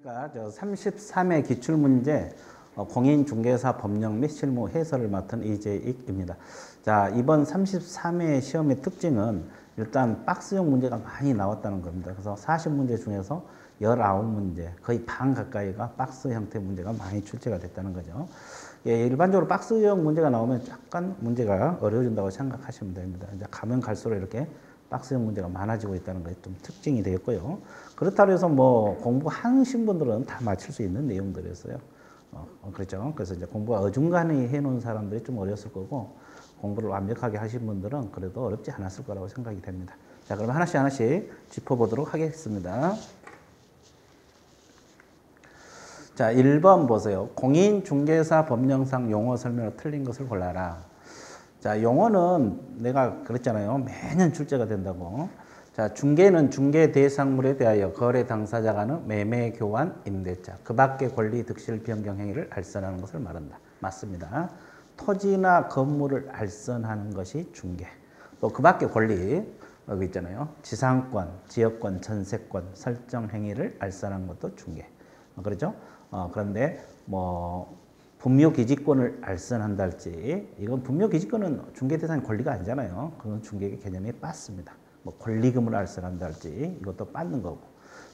안녕하십니까. 33회 기출문제 공인중개사 법령 및 실무 해설을 맡은 이재익입니다. 자, 이번 33회 시험의 특징은 일단 박스형 문제가 많이 나왔다는 겁니다. 그래서 40문제 중에서 19문제, 거의 반 가까이가 박스 형태 문제가 많이 출제가 됐다는 거죠. 예, 일반적으로 박스형 문제가 나오면 약간 문제가 어려워진다고 생각하시면 됩니다. 이제 가면 갈수록 이렇게 박스형 문제가 많아지고 있다는 게 좀 특징이 되었고요. 그렇다고 해서 뭐 공부하신 분들은 다 맞출 수 있는 내용들이었어요. 그렇죠. 그래서 이제 공부가 어중간히 해놓은 사람들이 좀 어렸을 거고, 공부를 완벽하게 하신 분들은 그래도 어렵지 않았을 거라고 생각이 됩니다. 자, 그럼 하나씩 짚어보도록 하겠습니다. 자, 1번 보세요. 공인중개사 법령상 용어 설명으로 틀린 것을 골라라. 자, 용어는 내가 그랬잖아요. 매년 출제가 된다고. 자, 중개는 중개 대상물에 대하여 거래 당사자가 하는 매매, 교환, 임대차, 그 밖의 권리, 득실, 변경 행위를 알선하는 것을 말한다. 맞습니다. 토지나 건물을 알선하는 것이 중개. 또 그 밖의 권리, 여기 있잖아요. 지상권, 지역권, 전세권, 설정 행위를 알선하는 것도 중개. 그렇죠? 그런데 뭐 분묘기지권을 알선한다 할지, 이건 분묘기지권은 중개 대상 권리가 아니잖아요. 그건 중개의 개념에 빠집니다. 뭐 권리금을 알선한다 할지, 이것도 빠는 거고,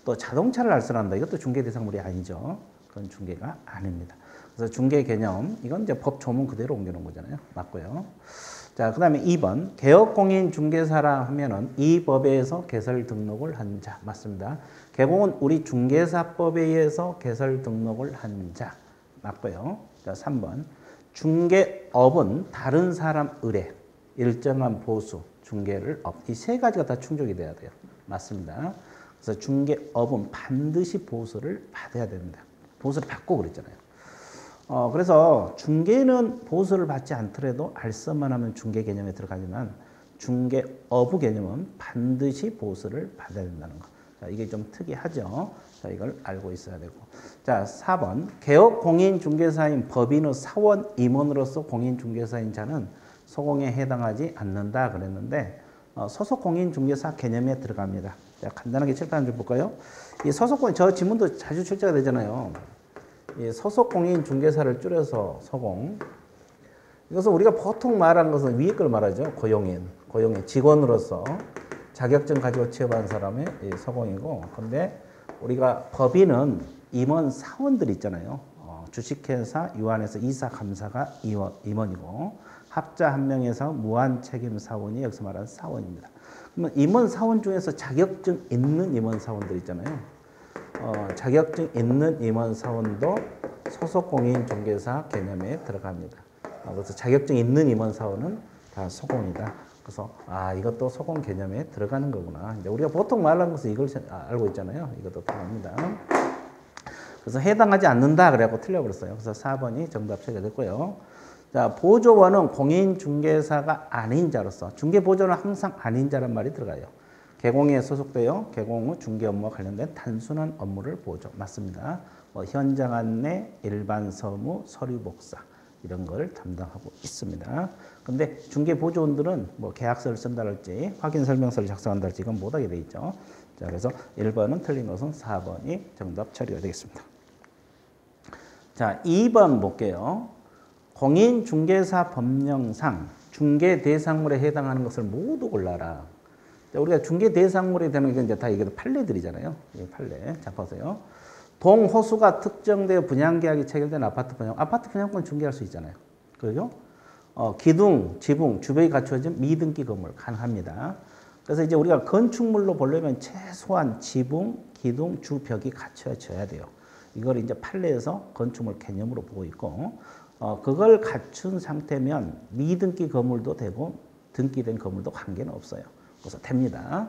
또 자동차를 알선한다, 이것도 중개 대상물이 아니죠. 그건 중개가 아닙니다. 그래서 중개 개념, 이건 이제 법 조문 그대로 옮겨놓은 거잖아요. 맞고요. 자, 그 다음에 2번. 개업공인중개사라 하면은 이 법에서 개설 등록을 한 자. 맞습니다. 개공은 우리 중개사법에 의해서 개설 등록을 한 자. 맞고요. 자, 3번. 중개업은 다른 사람 의뢰, 일정한 보수, 중개를 업. 이 세 가지가 다 충족이 돼야 돼요. 맞습니다. 그래서 중개업은 반드시 보수를 받아야 됩니다. 보수를 받고 그랬잖아요. 그래서 중개는 보수를 받지 않더라도 알선만 하면 중개 개념에 들어가지만, 중개업의 개념은 반드시 보수를 받아야 된다는 거. 자, 이게 좀 특이하죠. 자, 이걸 알고 있어야 되고. 자, 4번. 개업 공인중개사인 법인의 사원 임원으로서 공인중개사인 자는 소공에 해당하지 않는다 그랬는데, 소속 공인중개사 개념에 들어갑니다. 자, 간단하게 칠판 좀 볼까요? 이 소속 공인, 저 지문도 자주 출제가 되잖아요. 이 소속 공인중개사를 줄여서 소공. 이것은 우리가 보통 말하는 것은 위에 걸 말하죠. 고용인 직원으로서 자격증 가지고 취업한 사람의 소공이고, 근데 우리가 법인은 임원 사원들 있잖아요. 주식회사, 유한회사, 이사, 감사가 임원이고, 합자 한 명에서 무한 책임 사원이 여기서 말하는 사원입니다. 그러면 임원 사원 중에서 자격증 있는 임원 사원들 있잖아요. 자격증 있는 임원 사원도 소속 공인중개사 개념에 들어갑니다. 그래서 자격증 있는 임원 사원은 다 소공이다. 그래서 이것도 소공 개념에 들어가는 거구나. 이제 우리가 보통 말하는 것은 이걸 알고 있잖아요. 이것도 들어갑니다. 그래서 해당하지 않는다 그래갖고 틀려버렸어요. 그래서 4번이 정답 처리가 됐고요. 자, 보조원은 공인중개사가 아닌 자로서, 중개보조는 항상 아닌 자란 말이 들어가요. 개공에 소속되어 개공 후 중개 업무와 관련된 단순한 업무를 보조. 맞습니다. 뭐 현장 안내, 일반 서무, 서류 복사 이런 걸 담당하고 있습니다. 근데 중개 보조원들은 뭐 계약서를 쓴다랄지 확인 설명서를 작성한다랄지 이건 못하게 돼 있죠. 자, 그래서 1번은 틀린 것은 4번이 정답 처리가 되겠습니다. 자, 2번 볼게요. 공인중개사 법령상 중개 대상물에 해당하는 것을 모두 골라라. 우리가 중개 대상물이 되는 게 이제 다 이게 판례들이잖아요. 판례. 자, 보세요. 동호수가 특정되어 분양계약이 체결된 아파트 분양권 중개할 수 있잖아요. 그죠? 기둥, 지붕, 주변이 갖춰진 미등기 건물 가능합니다. 그래서 이제 우리가 건축물로 보려면 최소한 지붕, 기둥, 주벽이 갖춰져야 돼요. 이걸 이제 판례에서 건축물 개념으로 보고 있고, 그걸 갖춘 상태면 미등기 건물도 되고 등기된 건물도 관계는 없어요. 그래서 됩니다.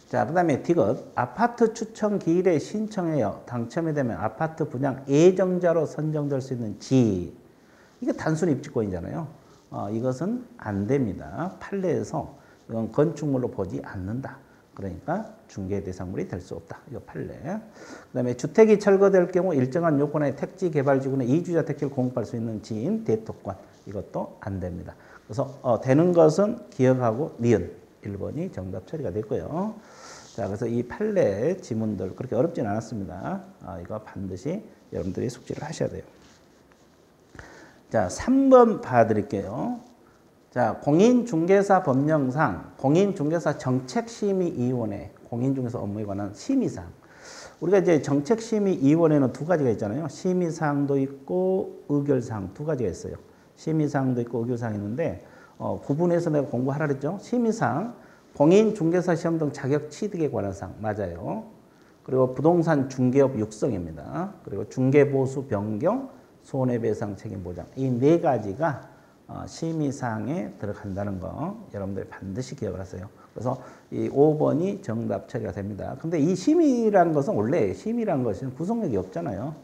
자, 그 다음에 디귿. 아파트 추천 기일에 신청하여 당첨이 되면 아파트 분양 예정자로 선정될 수 있는 지. 이게 단순 입주권이잖아요. 이것은 안 됩니다. 판례에서 이건 건축물로 보지 않는다. 그러니까 중개 대상물이 될 수 없다. 이거 판례. 그 다음에 주택이 철거될 경우 일정한 요건의 택지 개발지구내 이주자 택지를 공급할 수 있는 지인 대토권. 이것도 안 됩니다. 그래서 되는 것은 기억하고 니은. 1번이 정답 처리가 됐고요. 자, 자, 그래서 이 판례 지문들 그렇게 어렵진 않았습니다. 이거 반드시 여러분들이 숙지를 하셔야 돼요. 자, 3번 봐드릴게요. 자, 공인중개사 법령상 공인중개사 정책심의위원회 공인중개사 업무에 관한 심의사항. 우리가 이제 정책심의위원회는 두 가지가 있잖아요. 심의사항도 있고 의결사항 두 가지가 있어요. 심의사항도 있고 의결사항이 있는데 구분해서 내가 공부하라 그랬죠. 심의사항, 공인중개사 시험 등 자격 취득에 관한 사항 맞아요. 그리고 부동산 중개업 육성입니다. 그리고 중개보수 변경, 손해배상 책임 보장 이 네 가지가 심의사항에 들어간다는 거 여러분들 반드시 기억을 하세요. 그래서 이 5번이 정답 처리가 됩니다. 근데 이 심의라는 것은 원래 심의라는 것은 구속력이 없잖아요.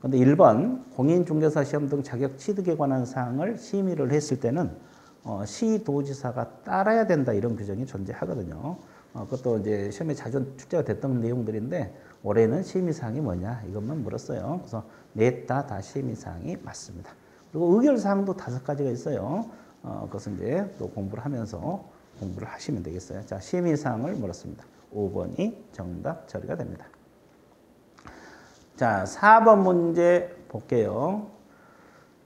근데 1번 공인중개사 시험 등 자격 취득에 관한 사항을 심의를 했을 때는 시도지사가 따라야 된다 이런 규정이 존재하거든요. 그것도 이제 시험에 자주 출제가 됐던 내용들인데 올해는 심의사항이 뭐냐 이것만 물었어요. 그래서 넷 다 심의사항이 맞습니다. 그리고 의결사항도 5가지가 있어요. 그것은 이제 또 공부를 하면서 공부를 하시면 되겠어요. 자, 심의사항을 물었습니다. 5번이 정답 처리가 됩니다. 자, 4번 문제 볼게요.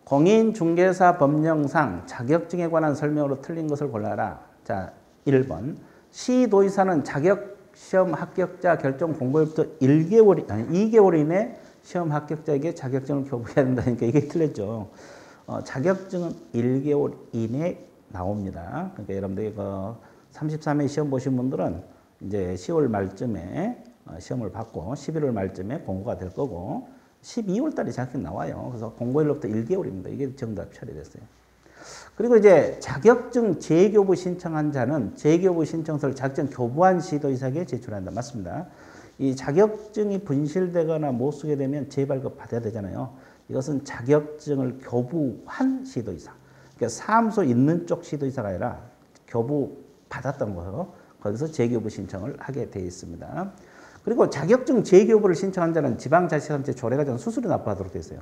공인중개사 법령상 자격증에 관한 설명으로 틀린 것을 골라라. 자, 1번. 시도지사는 자격시험 합격자 결정 공고일부터 2개월 이내 시험 합격자에게 자격증을 교부해야 된다니까 이게 틀렸죠. 자격증은 1개월 이내 나옵니다. 그러니까 여러분들이 33회 시험 보신 분들은 이제 10월 말쯤에 시험을 받고 11월 말쯤에 공고가 될 거고 12월 달에 자격증 나와요. 그래서 공고일로부터 1개월입니다. 이게 정답 처리됐어요. 그리고 이제 자격증 재교부 신청한 자는 재교부 신청서를 자격증 교부한 시도지사에게 제출한다. 맞습니다. 이 자격증이 분실되거나 못 쓰게 되면 재발급 받아야 되잖아요. 이것은 자격증을 교부한 시도지사. 그러니까 사무소 있는 쪽 시도지사가 아니라 교부 받았던 거예요. 거기서 재교부 신청을 하게 되어 있습니다. 그리고 자격증 재교부를 신청한 자는 지방자치단체 조례과정 수수료 납부하도록 되어 있어요.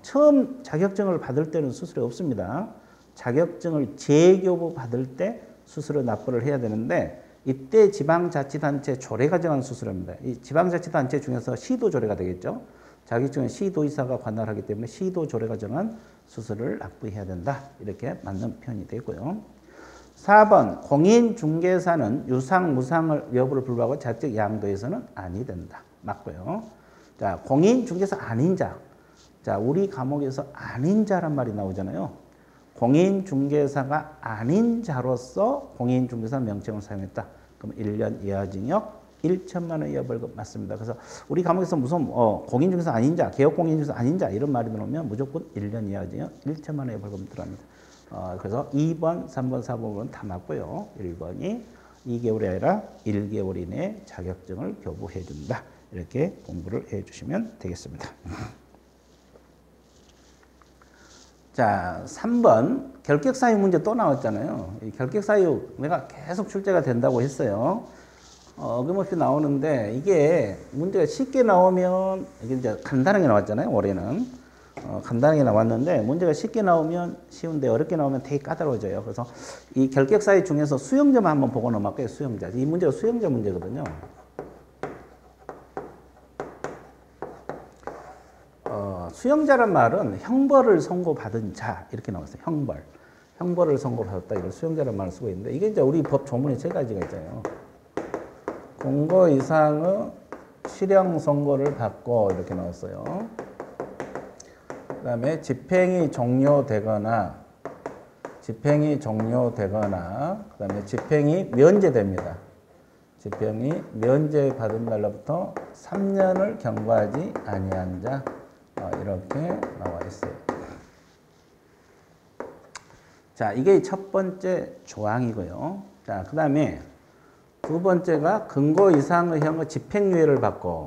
처음 자격증을 받을 때는 수수료 없습니다. 자격증을 재교부 받을 때 수수료 납부를 해야 되는데 이때 지방자치단체 조례과정한 수수료입니다. 이 지방자치단체 중에서 시도조례가 되겠죠. 자격증은 시도지사가 관할하기 때문에 시도조례과정한 수수료를 납부해야 된다. 이렇게 맞는 표현이 되고요. 4번 공인중개사는 유상, 무상 여부를 불구하고 자격 양도에서는 아니 된다. 맞고요. 자, 공인중개사 아닌 자. 자, 우리 과목에서 아닌 자란 말이 나오잖아요. 공인중개사가 아닌 자로서 공인중개사 명칭을 사용했다. 그럼 1년 이하징역 1천만 원 이하 벌금 맞습니다. 그래서 우리 과목에서 무슨 공인중개사 아닌 자, 개업공인중개사 아닌 자 이런 말이 들어오면 무조건 1년 이하징역 1천만 원 이하 벌금 들어갑니다. 그래서 2번, 3번, 4번은 다 맞고요. 1번이 2개월이 아니라 1개월 이내에 자격증을 교부해 준다. 이렇게 공부를 해 주시면 되겠습니다. 자, 3번 결격사유 문제 또 나왔잖아요. 이 결격사유 내가 계속 출제가 된다고 했어요. 어김없이 나오는데 이게 문제가 쉽게 나오면 이게 이제 간단하게 나왔잖아요. 올해는 간단하게 나왔는데 문제가 쉽게 나오면 쉬운데 어렵게 나오면 되게 까다로워져요. 그래서 이 결격사유 중에서 수용자만 한번 보고 넘어갈게요. 수용자. 이 문제가 수용자 문제거든요. 수용자란 말은 형벌을 선고받은 자 이렇게 나왔어요. 형벌을 선고받았다 이걸 수용자란 말을 쓰고 있는데 이게 이제 우리 법 조문에 3가지가 있잖아요. 공고 이상의 실형 선고를 받고 이렇게 나왔어요. 그 다음에 집행이 종료되거나 그 다음에 집행이 면제됩니다. 집행이 면제받은 날로부터 3년을 경과하지 아니한 자 이렇게 나와 있어요. 자, 이게 첫 번째 조항이고요. 자, 그 다음에 두 번째가 근거 이상의 형의 집행유예를 받고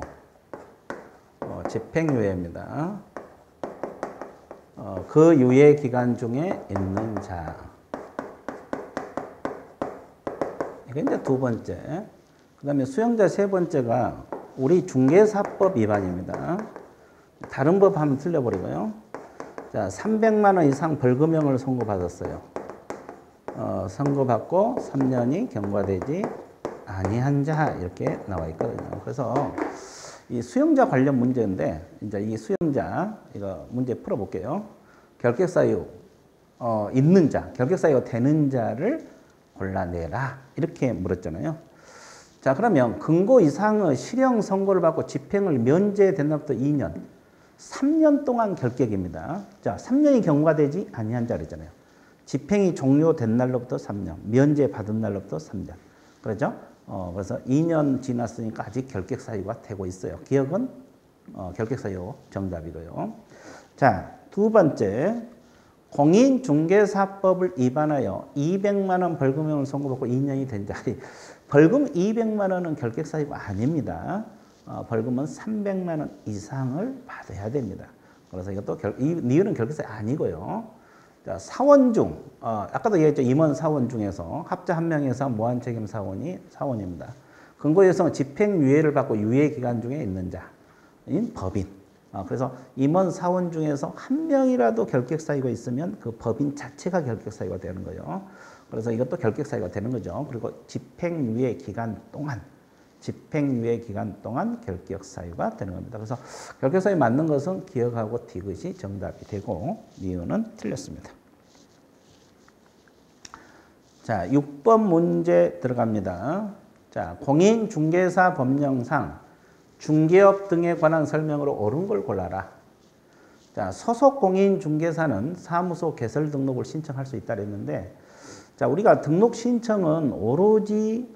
집행유예입니다. 그 유예 기간 중에 있는 자. 이게 이제 두 번째. 그 다음에 수용자 세 번째가 우리 중개사법 위반입니다. 다른 법 하면 틀려버리고요. 자, 300만 원 이상 벌금형을 선고받았어요. 선고받고 3년이 경과되지 아니한 자 이렇게 나와 있거든요. 그래서 이 수용자 관련 문제인데 이제 이 수용자 이거 문제 풀어볼게요. 결격 사유 있는 자, 결격 사유가 되는 자를 골라내라 이렇게 물었잖아요. 자, 그러면 근고 이상의 실형 선고를 받고 집행을 면제된 날부터 2년, 3년 동안 결격입니다. 자, 3년이 경과되지 아니한 자 그랬잖아요. 집행이 종료된 날로부터 3년, 면제 받은 날로부터 3년. 그렇죠? 그래서 2년 지났으니까 아직 결격 사유가 되고 있어요. 기억은 결격 사유 정답이고요. 자, 두 번째. 공인중개사법을 위반하여 200만 원 벌금형을 선고받고 2년이 된 자. 벌금 200만 원은 결격 사유가 아닙니다. 벌금은 300만 원 이상을 받아야 됩니다. 그래서 이것도 이유는 결격 사유 아니고요. 자, 사원 중, 아까도 얘기했죠. 임원 사원 중에서 합자 한 명에서 무한책임 사원이 사원입니다. 근거에서 집행유예를 받고 유예기간 중에 있는 자인 법인. 그래서 임원 사원 중에서 한 명이라도 결격 사유가 있으면 그 법인 자체가 결격 사유가 되는 거예요. 그래서 이것도 결격 사유가 되는 거죠. 그리고 집행유예 기간 동안 결격 사유가 되는 겁니다. 그래서 결격 사유 맞는 것은 기억하고 디귿이 정답이 되고 이유는 틀렸습니다. 자, 6번 문제 들어갑니다. 자, 공인중개사 법령상 중개업 등에 관한 설명으로 옳은 걸 골라라. 자, 소속 공인중개사는 사무소 개설 등록을 신청할 수 있다 그랬는데, 자, 우리가 등록 신청은 오로지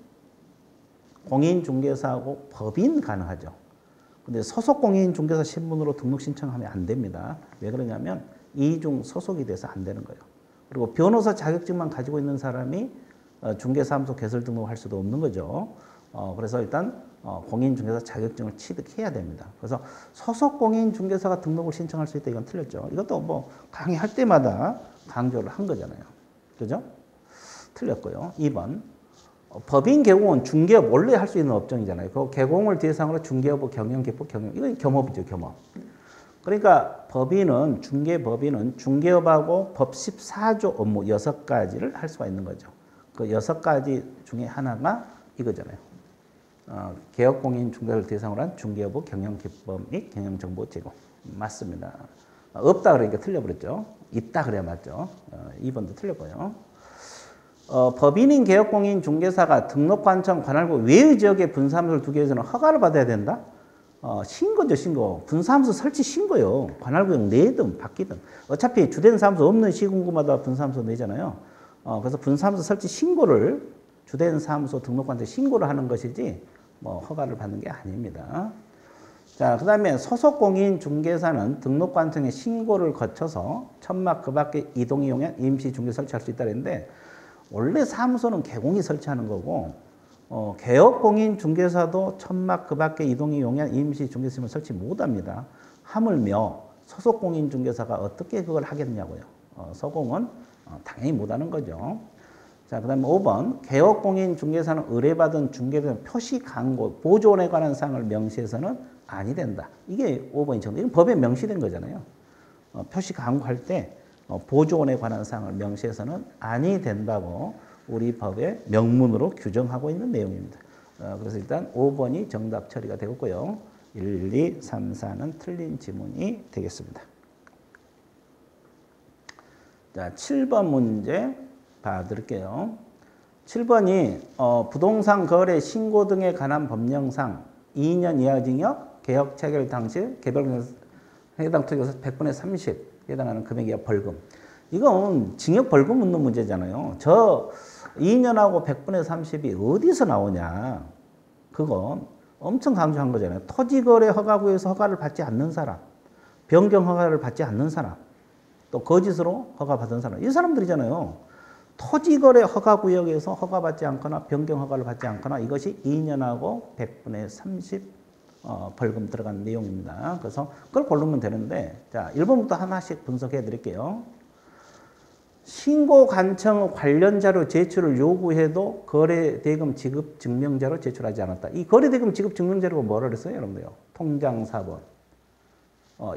공인중개사하고 법인 가능하죠. 근데 소속 공인중개사 신분으로 등록 신청하면 안 됩니다. 왜 그러냐면 이중 소속이 돼서 안 되는 거예요. 그리고 변호사 자격증만 가지고 있는 사람이 중개사무소 개설 등록을 할 수도 없는 거죠. 그래서 일단 공인중개사 자격증을 취득해야 됩니다. 그래서 소속 공인중개사가 등록을 신청할 수 있다. 이건 틀렸죠. 이것도 뭐 강의할 때마다 강조를 한 거잖아요. 그죠? 틀렸고요. 2번. 법인 개공은 중개업 원래 할 수 있는 업종이잖아요. 그 개공을 대상으로 중개업, 경영기법, 경영. 이건 겸업이죠, 겸업. 그러니까 법인은, 중개법인은 중개업하고 법 14조 업무 6가지를 할 수가 있는 거죠. 그 6가지 중에 하나가 이거잖아요. 개업공인 중개를 대상으로 한 중개업의 경영기법 및 경영정보 제공. 맞습니다. 없다 그러니까 틀려버렸죠. 있다 그래야 맞죠. 2번도 틀렸고요. 법인인 개업공인 중개사가 등록관청 관할구 외의 지역에 분사무소를 두기 위해서는 허가를 받아야 된다? 신고죠, 신고. 분사무소 설치 신고요. 관할구역 내든 바뀌든. 어차피 주된 사무소 없는 시군구마다 분사무소 내잖아요. 그래서 분사무소 설치 신고를 주된 사무소 등록관청 신고를 하는 것이지 뭐 허가를 받는 게 아닙니다. 자, 그 다음에 소속 공인 중개사는 등록관청에 신고를 거쳐서 천막 그 밖에 이동 이용한 임시 중개 설치할 수 있다 그랬는데 원래 사무소는 개공이 설치하는 거고 개업 공인 중개사도 천막 그 밖에 이동이 용이한 임시 중개소를 설치 못합니다. 하물며 소속 공인 중개사가 어떻게 그걸 하겠냐고요. 소공은 당연히 못하는 거죠. 자, 그 다음에 5번 개업 공인 중개사는 의뢰받은 중개사 표시 광고 보조원에 관한 사항을 명시해서는 아니 된다. 이게 5번이 정답. 이건 법에 명시된 거잖아요. 표시 광고할 때 보조원에 관한 사항을 명시해서는 아니 된다고 우리 법의 명문으로 규정하고 있는 내용입니다. 그래서 일단 5번이 정답 처리가 되었고요. 1, 2, 3, 4는 틀린 지문이 되겠습니다. 자, 7번 문제 봐드릴게요. 7번이 부동산 거래 신고 등에 관한 법령상 2년 이하 징역, 개혁 체결 당시 개별 해당 투기에서 100분의 30 해당하는 금액이야 벌금. 이건 징역 벌금 묻는 문제잖아요. 저 2년하고 100분의 30이 어디서 나오냐. 그건 엄청 강조한 거잖아요. 토지거래 허가구에서 허가를 받지 않는 사람, 변경 허가를 받지 않는 사람, 또 거짓으로 허가받은 사람. 이 사람들이잖아요. 토지거래 허가구역에서 허가받지 않거나 변경 허가를 받지 않거나 이것이 2년하고 100분의 30 벌금 들어간 내용입니다. 그래서 그걸 고르면 되는데, 자, 1번부터 하나씩 분석해 드릴게요. 신고 관청 관련 자료 제출을 요구해도 거래대금 지급 증명자로 제출하지 않았다. 이 거래대금 지급 증명자료가 뭐라 그랬어요, 여러분들요? 통장사본,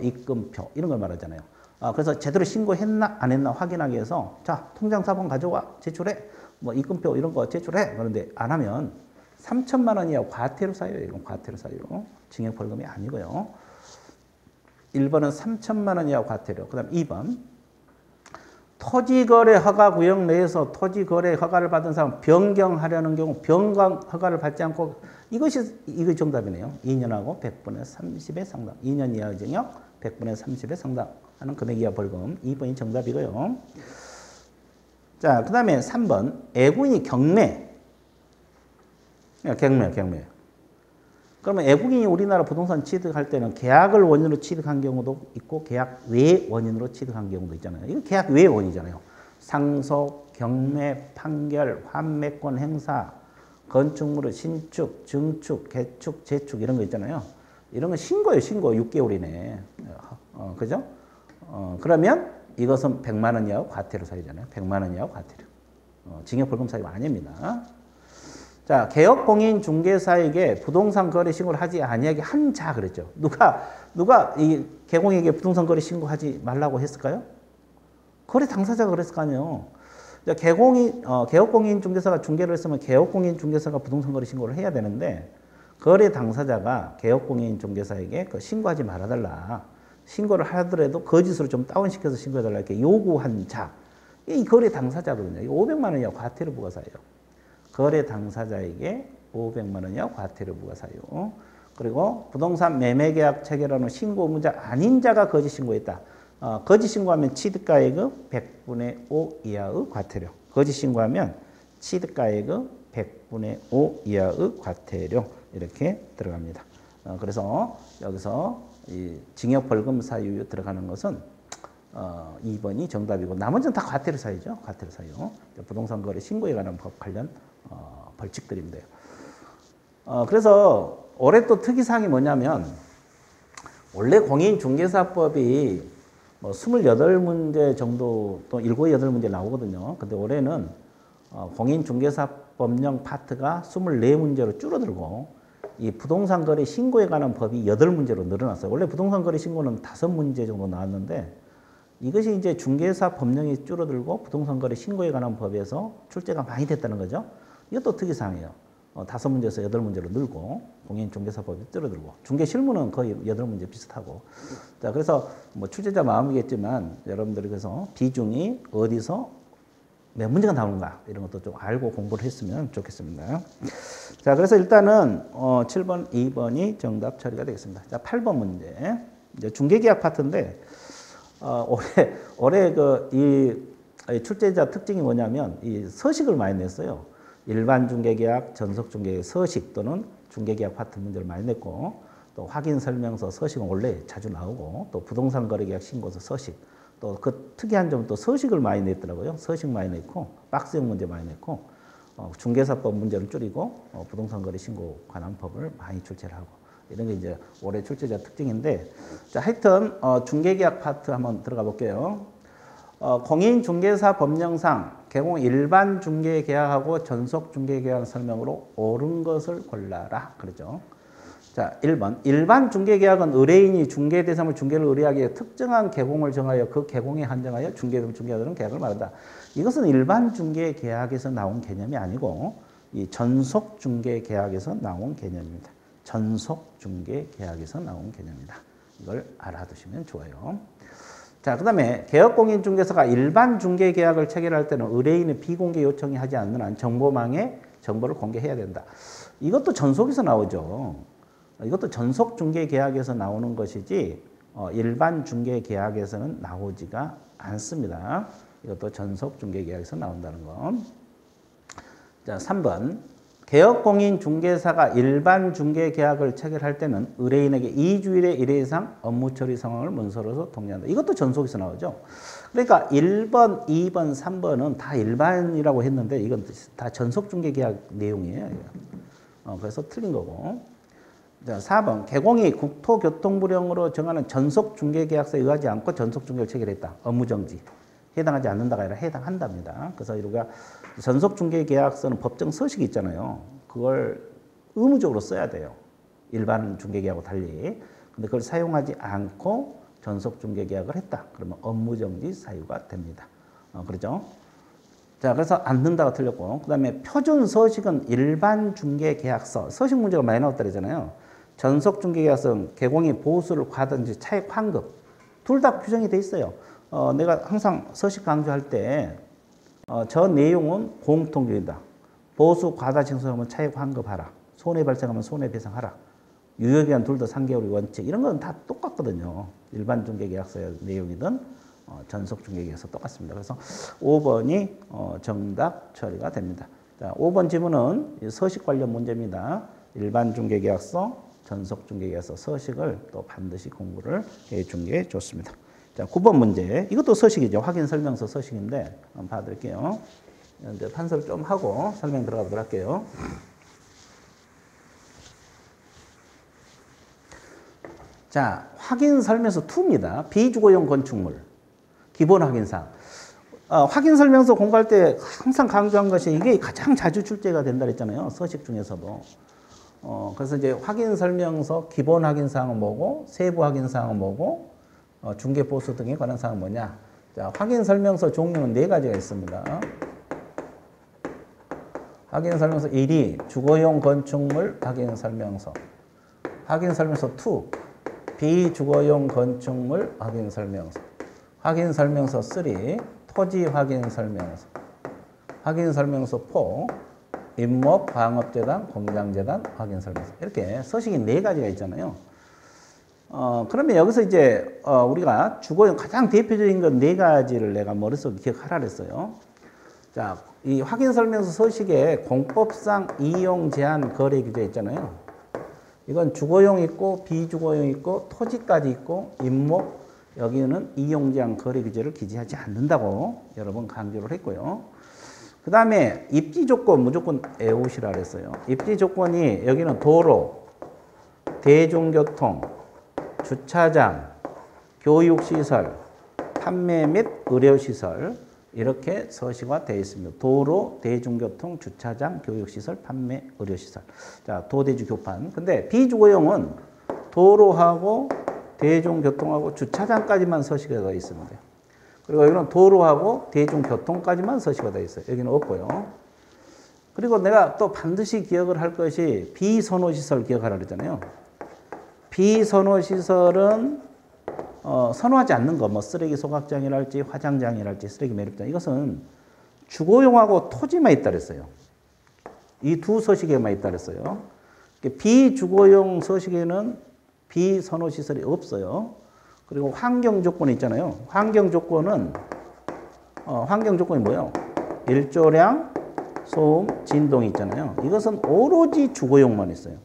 입금표 이런 걸 말하잖아요. 그래서 제대로 신고했나 안 했나 확인하기 위해서 자, 통장사본 가져와 제출해. 뭐 입금표 이런 거 제출해. 그런데 안 하면 3천만 원 이하 과태료 사유예요. 이건 과태료 사유. 징역 벌금이 아니고요. 1번은 3천만 원 이하 과태료. 그 다음 2번. 토지거래 허가 구역 내에서 토지거래 허가를 받은 사람 변경하려는 경우 변경 허가를 받지 않고 이거 정답이네요. 2년하고 100분의 30의 상당. 2년 이하의 징역 100분의 30의 상당 하는 금액 이하 벌금. 2번이 정답이고요. 자, 그 다음에 3번. 애국인이 경매. 그러면 애국인이 우리나라 부동산 취득할 때는 계약을 원인으로 취득한 경우도 있고 계약 외 원인으로 취득한 경우도 있잖아요. 이거 계약 외 원이잖아요. 상속, 경매, 판결, 환매권 행사, 건축물의 신축, 증축, 개축, 재축 이런 거 있잖아요. 이런 건 신고예요. 신고 6개월이네. 그죠? 그러면 이것은 100만 원 이하 과태료 사유잖아요. 100만 원 이하 과태료. 징역 벌금 사유가 아닙니다. 자, 개업공인중개사에게 부동산 거래 신고를 하지 아니하게 한 자 그랬죠. 누가 이 개공에게 부동산 거래 신고하지 말라고 했을까요? 거래 당사자가 그랬을 거 아니에요. 개업공인중개사가 중개를 했으면 개업공인중개사가 부동산 거래 신고를 해야 되는데 거래 당사자가 개업공인중개사에게 그 신고하지 말아달라. 신고를 하더라도 거짓으로 좀 다운시켜서 신고해달라 이렇게 요구한 자. 이 거래 당사자거든요. 이 500만 원 이하 과태료 부과사예요. 거래 당사자에게 500만 원 이하 과태료 부과 사유. 그리고 부동산 매매 계약 체결하는 신고 의무자 아닌 자가 거짓 신고했다. 거짓 신고하면 취득가액의 100분의 5 이하의 과태료. 거짓 신고하면 취득가액의 100분의 5 이하의 과태료 이렇게 들어갑니다. 그래서 여기서 이 징역 벌금 사유 들어가는 것은 2번이 정답이고 나머지는 다 과태료 사유죠. 과태료 사유. 부동산 거래 신고에 관한 법 관련 벌칙들인데요. 그래서 올해 또 특이사항이 뭐냐면 원래 공인중개사법이 뭐 28문제 정도 또 7, 8문제 나오거든요. 근데 올해는 공인중개사법령 파트가 24문제로 줄어들고 이 부동산 거래 신고에 관한 법이 8문제로 늘어났어요. 원래 부동산 거래 신고는 5문제 정도 나왔는데 이것이 이제 중개사 법령이 줄어들고 부동산 거래 신고에 관한 법에서 출제가 많이 됐다는 거죠. 이것도 특이사항이에요. 5문제에서 8문제로 늘고 공인중개사법이 줄어들고 중개실무는 거의 8문제 비슷하고 자 그래서 뭐 출제자 마음이겠지만 여러분들이 그래서 비중이 어디서 몇 문제가 나오는가 이런 것도 좀 알고 공부를 했으면 좋겠습니다. 자 그래서 일단은 7번, 2번이 정답 처리가 되겠습니다. 자 8번 문제 이제 중개계약 파트인데 올해 이 출제자 특징이 뭐냐면 이 서식을 많이 냈어요. 일반 중개계약, 전속 중개계약 서식 또는 중개계약 파트 문제를 많이 냈고 또 확인 설명서 서식은 원래 자주 나오고 또 부동산 거래계약 신고서 서식 또 그 특이한 점은 또 서식을 많이 냈더라고요. 서식 많이 냈고 박스형 문제 많이 냈고 중개사법 문제를 줄이고 부동산 거래 신고 관한 법을 많이 출제를 하고 이런 게 이제 올해 출제자 특징인데 자 하여튼 중개계약 파트 한번 들어가 볼게요. 공인중개사 법령상 개공 일반 중개계약하고 전속 중개계약 설명으로 옳은 것을 골라라 그러죠. 자 1번 일반 중개계약은 의뢰인이 중개 대상을 중개를 의뢰하기 위해 특정한 개공을 정하여 그 개공에 한정하여 중개하는 계약을 말한다. 이것은 일반 중개계약에서 나온 개념이 아니고 이 전속 중개계약에서 나온 개념입니다. 전속 중개계약에서 나온 개념이다. 이걸 알아두시면 좋아요. 자, 그 다음에 개업공인중개사가 일반 중개계약을 체결할 때는 의뢰인의 비공개 요청이 하지 않는 한 정보망에 정보를 공개해야 된다. 이것도 전속에서 나오죠. 이것도 전속 중개계약에서 나오는 것이지 일반 중개계약에서는 나오지가 않습니다. 이것도 전속 중개계약에서 나온다는 거. 자, 3번. 개업공인중개사가 일반 중개계약을 체결할 때는 의뢰인에게 2주일의 1회 이상 업무 처리 상황을 문서로서 통지한다. 이것도 전속에서 나오죠. 그러니까 1번, 2번, 3번은 다 일반이라고 했는데 이건 다 전속 중개계약 내용이에요. 그래서 틀린 거고. 자, 4번. 개공이 국토교통부령으로 정하는 전속 중개계약서에 의하지 않고 전속 중개를 체결했다. 업무정지. 해당하지 않는다가 아니라 해당한답니다. 그래서 우리가 전속중개계약서는 법정 서식이 있잖아요. 그걸 의무적으로 써야 돼요. 일반 중개계약하고 달리. 근데 그걸 사용하지 않고 전속중개계약을 했다. 그러면 업무정지 사유가 됩니다. 그렇죠? 자, 그래서 안 된다가 틀렸고, 그 다음에 표준 서식은 일반 중개 계약서. 서식 문제가 많이 나왔다 그러잖아요. 전속 중개 계약서는 개공이 보수를 과하든지 차액 환급. 둘 다 규정이 돼 있어요. 내가 항상 서식 강조할 때, 저 내용은 공통적이다. 보수 과다 징수하면 차액 환급하라. 손해 발생하면 손해배상하라. 유효기간 둘 다 3개월의 원칙. 이런 건 다 똑같거든요. 일반 중개 계약서의 내용이든 전속 중개 계약서 똑같습니다. 그래서 5번이 정답 처리가 됩니다. 자, 5번 지문은 서식 관련 문제입니다. 일반 중개 계약서, 전속 중개 계약서 서식을 또 반드시 공부를 해 준 게 좋습니다. 자, 9번 문제. 이것도 서식이죠. 확인 설명서 서식인데 한번 봐드릴게요. 이제 판서를 좀 하고 설명 들어가도록 할게요. 자, 확인 설명서 2입니다. 비주거용 건축물. 기본 확인사항. 확인 설명서 공부할 때 항상 강조한 것이 이게 가장 자주 출제가 된다 그랬잖아요. 서식 중에서도. 그래서 이제 확인 설명서 기본 확인사항은 뭐고, 세부 확인사항은 뭐고, 중개 보수 등에 관한 사항은 뭐냐. 자, 확인 설명서 종류는 4가지가 있습니다. 확인 설명서 1이 주거용 건축물 확인 설명서. 확인 설명서 2. 비주거용 건축물 확인 설명서. 확인 설명서 3. 토지 확인 설명서. 확인 설명서 4. 임목 광업재단, 공장재단 확인 설명서. 이렇게 서식이 4가지가 있잖아요. 그러면 여기서 이제 우리가 주거용 가장 대표적인 건 4가지를 내가 머릿속에 기억하라 그랬어요. 자, 이 확인 설명서 서식에 공법상 이용 제한 거래 규제 있잖아요. 이건 주거용 있고 비주거용 있고 토지까지 있고 임목 여기는 이용 제한 거래 규제를 기재하지 않는다고 여러 번 강조를 했고요. 그 다음에 입지 조건 무조건 외우시라 그랬어요. 입지 조건이 여기는 도로, 대중교통, 주차장, 교육시설, 판매 및 의료시설 이렇게 서식화되어 있습니다. 도로, 대중교통, 주차장, 교육시설, 판매, 의료시설. 자, 도대주 교판. 근데 비주거용은 도로하고 대중교통하고 주차장까지만 서식화되어 있습니다. 그리고 여기는 도로하고 대중교통까지만 서식화되어 있어요. 여기는 없고요. 그리고 내가 또 반드시 기억을 할 것이 비선호시설 기억하라 그랬잖아요. 비선호시설은 선호하지 않는 거, 뭐 쓰레기 소각장이랄지 화장장이랄지 쓰레기 매립장 이것은 주거용하고 토지만 있다 그랬어요. 이 두 서식에만 있다 그랬어요. 비주거용 서식에는 비선호시설이 없어요. 그리고 환경 조건이 있잖아요. 환경 조건은 환경 조건이 뭐예요? 일조량, 소음, 진동이 있잖아요. 이것은 오로지 주거용만 있어요.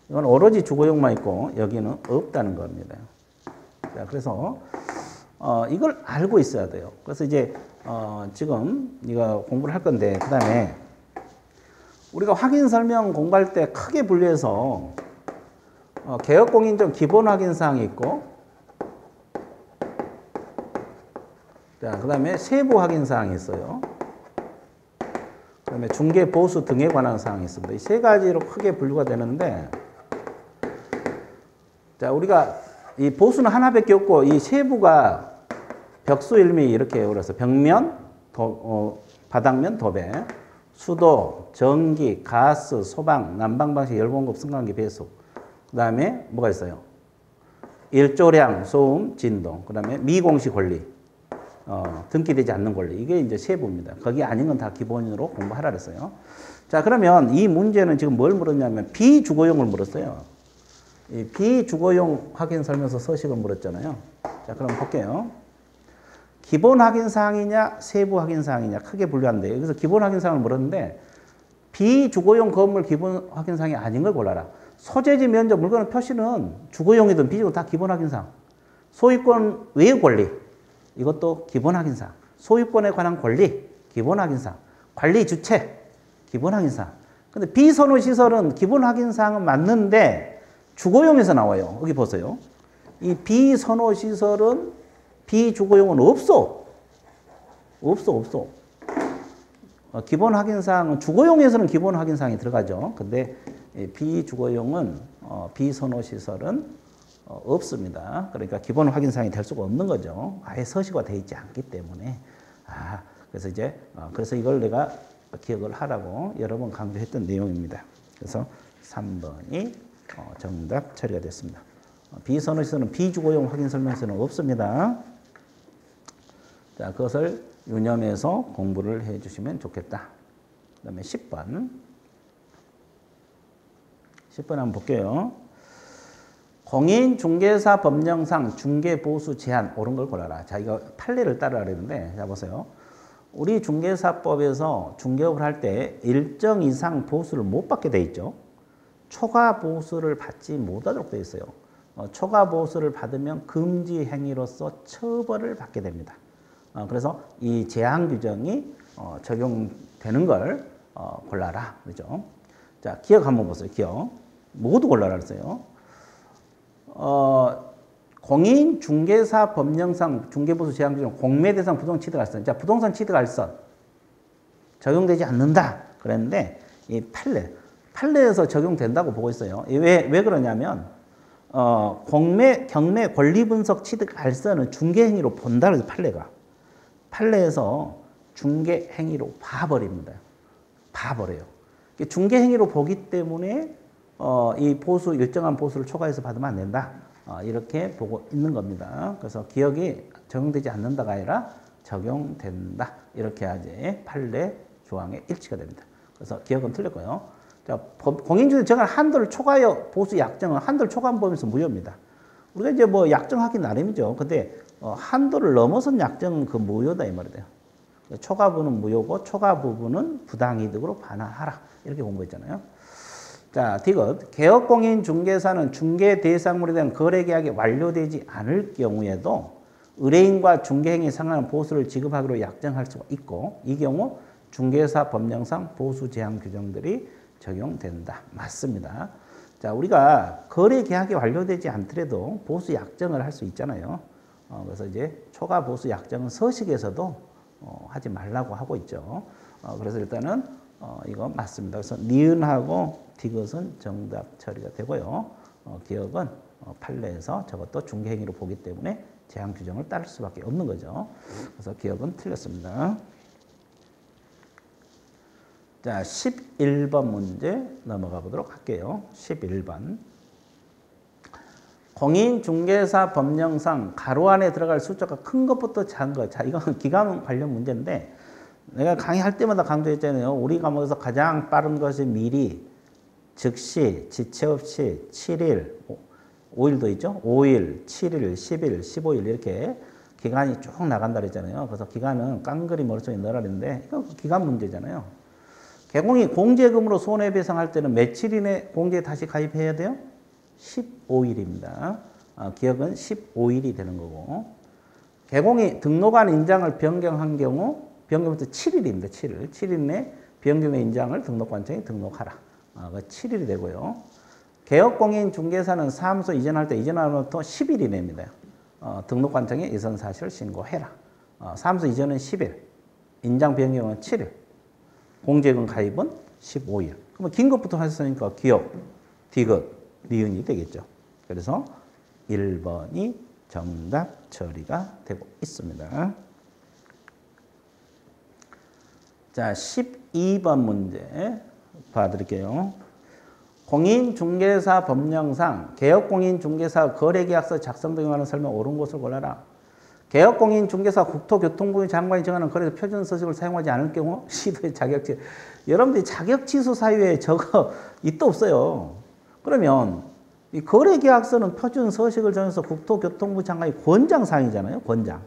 이건 오로지 주거용만 있고 여기는 없다는 겁니다. 자, 그래서 이걸 알고 있어야 돼요. 그래서 이제 지금 이거 공부를 할 건데 그 다음에 우리가 확인 설명 공부할 때 크게 분류해서 개업공인정 기본 확인 사항이 있고 자, 그 다음에 세부 확인 사항이 있어요. 그 다음에 중개 보수 등에 관한 사항이 있습니다. 이 3가지로 크게 분류가 되는데 자, 우리가 이 보수는 하나밖에 없고 이 세부가 벽수 일미 이렇게 그래서 벽면, 바닥면, 도배, 수도, 전기, 가스, 소방, 난방 방식, 열공급, 승강기, 배수. 그 다음에 뭐가 있어요? 일조량, 소음, 진동. 그 다음에 미공시 권리, 등기되지 않는 권리. 이게 이제 세부입니다. 거기 아닌 건 다 기본으로 공부하라 그랬어요. 자, 그러면 이 문제는 지금 뭘 물었냐면 비주거용을 물었어요. 이 비주거용 확인 설명서 서식을 물었잖아요. 자, 그럼 볼게요. 기본 확인 사항이냐, 세부 확인 사항이냐 크게 분류한대요. 여기서 기본 확인 사항을 물었는데 비주거용 건물 기본 확인 사항이 아닌 걸 골라라. 소재지 면적 물건의 표시는 주거용이든 비주거 다 기본 확인 사항. 소유권 외의 권리 이것도 기본 확인 사항. 소유권에 관한 권리 기본 확인 사항. 관리 주체 기본 확인 사항. 근데 비선호 시설은 기본 확인 사항은 맞는데 주거용에서 나와요. 여기 보세요. 이 비선호 시설은 비주거용은 없어. 없어. 기본 확인사항은 주거용에서는 기본 확인사항이 들어가죠. 근데 비주거용은 비선호 시설은 없습니다. 그러니까 기본 확인사항이 될 수가 없는 거죠. 아예 서식화되어 있지 않기 때문에 자, 그래서 이제 그래서 이걸 내가 기억을 하라고 여러 번 강조했던 내용입니다. 그래서 3번이 정답 처리가 됐습니다. 비선호시설은 비주거용 확인 설명서는 없습니다. 자, 그것을 유념해서 공부를 해 주시면 좋겠다. 그 다음에 10번. 10번 한번 볼게요. 공인중개사 법령상 중개보수 제한 옳은 걸 골라라. 자, 이거 판례를 따르라 그랬는데, 자, 보세요. 우리 중개사법에서 중개업을 할 때 일정 이상 보수를 못 받게 돼 있죠. 초과 보수를 받지 못하도록 돼 있어요. 초과 보수를 받으면 금지 행위로서 처벌을 받게 됩니다. 그래서 이 제한 규정이 적용되는 걸 골라라. 그죠? 자, 기억 한번 보세요. 기억. 모두 골라라 그랬어요. 공인중개사 법령상 중개보수 제한 규정 공매대상 부동산 취득할선. 자, 부동산 취득할선 적용되지 않는다 그랬는데 이 판례에서 적용된다고 보고 있어요. 왜 그러냐면 경매 권리분석 취득할선은 중개행위로 본다 그래서 판례에서 중개행위로 봐버립니다. 봐버려요. 중개행위로 보기 때문에 이 보수 일정한 보수를 초과해서 받으면 안 된다. 이렇게 보고 있는 겁니다. 그래서 기억이 적용되지 않는다가 아니라 적용된다. 이렇게 해야지 판례 조항에 일치가 됩니다. 그래서 기억은 틀렸고요. 자, 공인중개사 정한 한도를 초과하여 보수 약정은 한도를 초과한 범위에서 무효입니다. 우리가 이제 뭐 약정하기 나름이죠. 근데 한도를 넘어선 약정은 그 무효다 이 말이에요. 초과 부분은 무효고 초과 부분은 부당이득으로 반환하라. 이렇게 공부했잖아요. 자, 디귿. 개업공인중개사는 중개 대상물에 대한 거래계약이 완료되지 않을 경우에도 의뢰인과 중개행위에 상관한 보수를 지급하기로 약정할 수가 있고 이 경우 중개사 법령상 보수 제한 규정들이 적용된다. 맞습니다. 자, 우리가 거래계약이 완료되지 않더라도 보수 약정을 할 수 있잖아요. 그래서 이제 초과 보수 약정은 서식에서도 하지 말라고 하고 있죠. 그래서 일단은 이거 맞습니다. 그래서 니은하고 디귿은 정답 처리가 되고요. 기억은 판례에서 저것도 중개행위로 보기 때문에 제한 규정을 따를 수밖에 없는 거죠. 그래서 기억은 틀렸습니다. 자, 11번 문제 넘어가 보도록 할게요. 11번. 공인중개사 법령상 가로 안에 들어갈 숫자가 큰 것부터 작은 것. 자, 이건 기간 관련 문제인데 내가 강의할 때마다 강조했잖아요. 우리 과목에서 가장 빠른 것이 미리, 즉시, 지체 없이 7일, 5일도 있죠. 5일, 7일, 10일, 15일 이렇게 기간이 쭉 나간다 그랬잖아요. 그래서 기간은 깡그리 머릿속에 넣으라 그랬는데 이거 기간 문제잖아요. 개공이 공제금으로 손해배상할 때는 며칠 이내 공제에 다시 가입해야 돼요? 15일입니다. 기억은 15일이 되는 거고 개공이 등록한 인장을 변경한 경우 변경부터 7일입니다. 7일 내 변경의 인장을 등록관청에 등록하라. 7일이 되고요. 개업공인중개사는 사무소 이전할 때 이전하면부터 10일 이내입니다. 등록관청에 이전 사실을 신고해라. 사무소 이전은 10일, 인장 변경은 7일, 공제금 가입은 15일. 그러면 긴 것부터 하셨으니까 기업, 디귿, 니은이 되겠죠. 그래서 1번이 정답 처리가 되고 있습니다. 자, 12번 문제 봐드릴게요. 공인중개사 법령상 개업공인중개사 거래계약서 작성 등에 관한 설명 옳은 것을 골라라. 개업공인중개사 국토교통부 장관이 정하는 거래소 표준 서식을 사용하지 않을 경우 시도의 자격취소. 여러분들이 자격취소 사유에 저거 있다 없어요. 그러면 이 거래계약서는 표준 서식을 정해서 국토교통부 장관이 권장사항이잖아요. 권장.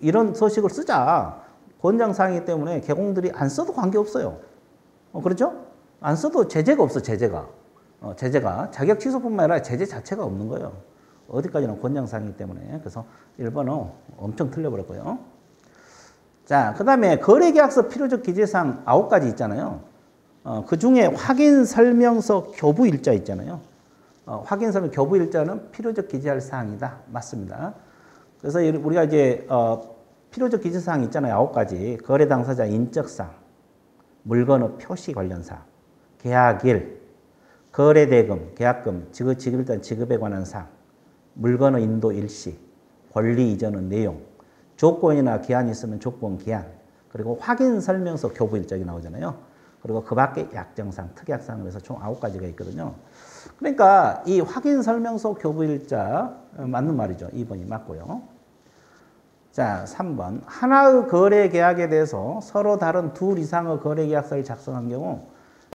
이런 서식을 쓰자. 권장사항이기 때문에 개공들이 안 써도 관계없어요. 그렇죠? 안 써도 제재가 없어, 제재가. 자격 취소뿐만 아니라 제재 자체가 없는 거예요. 어디까지나 권장사항이기 때문에. 그래서 1번은 엄청 틀려버렸고요. 자, 그 다음에 거래계약서 필요적 기재사항 9가지 있잖아요. 그 중에 확인설명서 교부일자 있잖아요. 확인설명 교부일자는 필요적 기재할 사항이다. 맞습니다. 그래서 우리가 이제 필요적 기재사항 있잖아요. 9가지. 거래 당사자 인적사항, 물건의 표시 관련 사항, 계약일, 거래대금, 계약금, 지급일단 지급에 관한 사항, 물건의 인도 일시, 권리 이전의 내용, 조건이나 기한이 있으면 조건, 기한. 그리고 확인 설명서 교부 일정이 나오잖아요. 그리고 그 밖에 약정상, 특약상을 해서 총 9가지가 있거든요. 그러니까 이 확인 설명서 교부 일자 맞는 말이죠. 2번이 맞고요. 자, 3번. 하나의 거래 계약에 대해서 서로 다른 둘 이상의 거래 계약서를 작성한 경우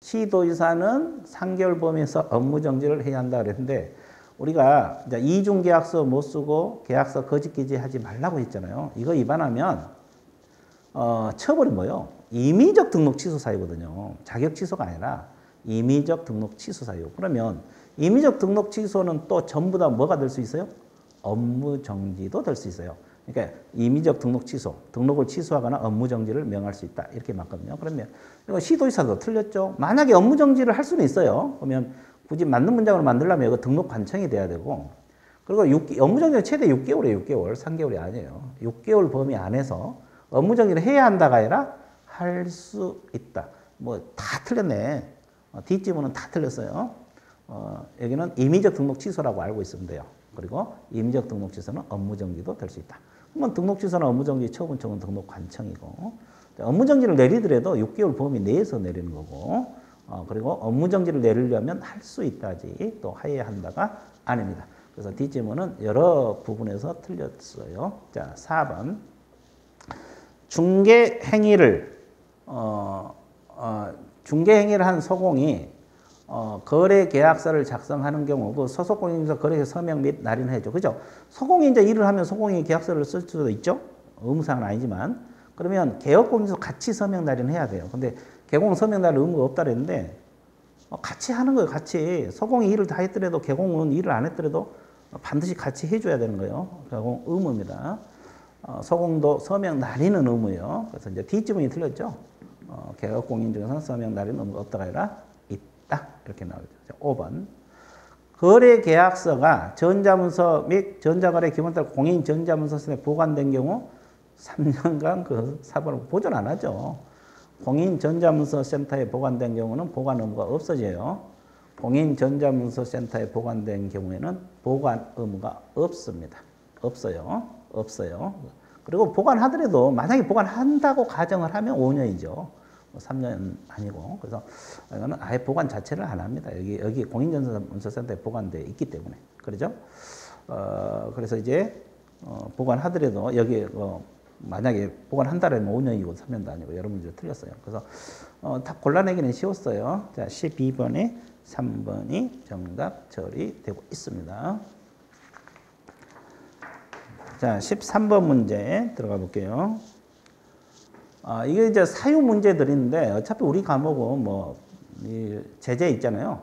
시도지사는 3개월 범위에서 업무 정지를 해야 한다 그랬는데 우리가 이제 이중 계약서 못 쓰고 계약서 거짓 기재하지 말라고 했잖아요. 이거 위반하면 처벌이 뭐예요? 임의적 등록 취소 사유거든요. 자격 취소가 아니라 임의적 등록 취소 사유. 그러면 임의적 등록 취소는 또 전부 다 뭐가 될 수 있어요? 업무 정지도 될 수 있어요. 그러니까 임의적 등록 취소, 등록을 취소하거나 업무 정지를 명할 수 있다. 이렇게 맞거든요. 그러면 이거 시도지사도 틀렸죠. 만약에 업무 정지를 할 수는 있어요. 그러면 굳이 맞는 문장으로 만들려면 이거 등록 관청이 돼야 되고 그리고 업무 정지는 최대 6개월이에요. 6개월. 3개월이 아니에요. 6개월 범위 안에서 업무 정지를 해야 한다가 아니라 할 수 있다. 뭐 다 틀렸네. 뒷지문은 다 틀렸어요. 여기는 임의적 등록 취소라고 알고 있으면 돼요. 그리고 임의적 등록 취소는 업무 정지도 될 수 있다. 그러면 등록 취소나 업무 정지 처분청은 등록 관청이고 업무 정지를 내리더라도 6개월 범위 내에서 내리는 거고 그리고 업무 정지를 내리려면 할 수 있다지 또 해야 한다가 아닙니다. 그래서 뒷지문은 여러 부분에서 틀렸어요. 자, 4번. 중개 행위를 한 소공이 거래 계약서를 작성하는 경우 그 소속공인에서 거래 서명 및 날인해죠. 그죠? 소공이 이제 일을 하면 소공이 계약서를 쓸 수도 있죠. 의무사항은 아니지만 그러면 개업공인에서 같이 서명 날인해야 돼요. 근데 개공 서명 날인 의무가 없다 그랬는데 같이 하는 거예요. 같이 소공이 일을 다 했더라도 개공은 일을 안 했더라도 반드시 같이 해줘야 되는 거예요. 개공 의무입니다. 소공도 서명 날인은 의무예요. 그래서 이제 뒷지문이 틀렸죠. 개업공인 중에서는 서명 날인 의무가 없다가 아니라 있다. 이렇게 나오죠. 5번. 거래 계약서가 전자문서 및 전자거래 기본따라 공인 전자문서센터에 보관된 경우 3년간 그 사본을 보존 안 하죠. 공인 전자문서센터에 보관된 경우는 보관 의무가 없어져요. 공인 전자문서센터에 보관된 경우에는 보관 의무가 없습니다. 없어요. 그리고 보관하더라도 만약에 보관한다고 가정을 하면 5년이죠. 3년 아니고. 그래서 이거는 아예 보관 자체를 안 합니다. 여기 공인전자문서센터에 보관되어 있기 때문에. 그렇죠? 그래서 이제 보관하더라도 여기 만약에 보관한다라면 5년이고 3년도 아니고 여러 문제 틀렸어요. 그래서 다 골라내기는 쉬웠어요. 자, 12번에 3번이 정답 처리되고 있습니다. 자, 13번 문제 들어가 볼게요. 이게 이제 사유 문제들인데 어차피 우리 과목은 제재 있잖아요.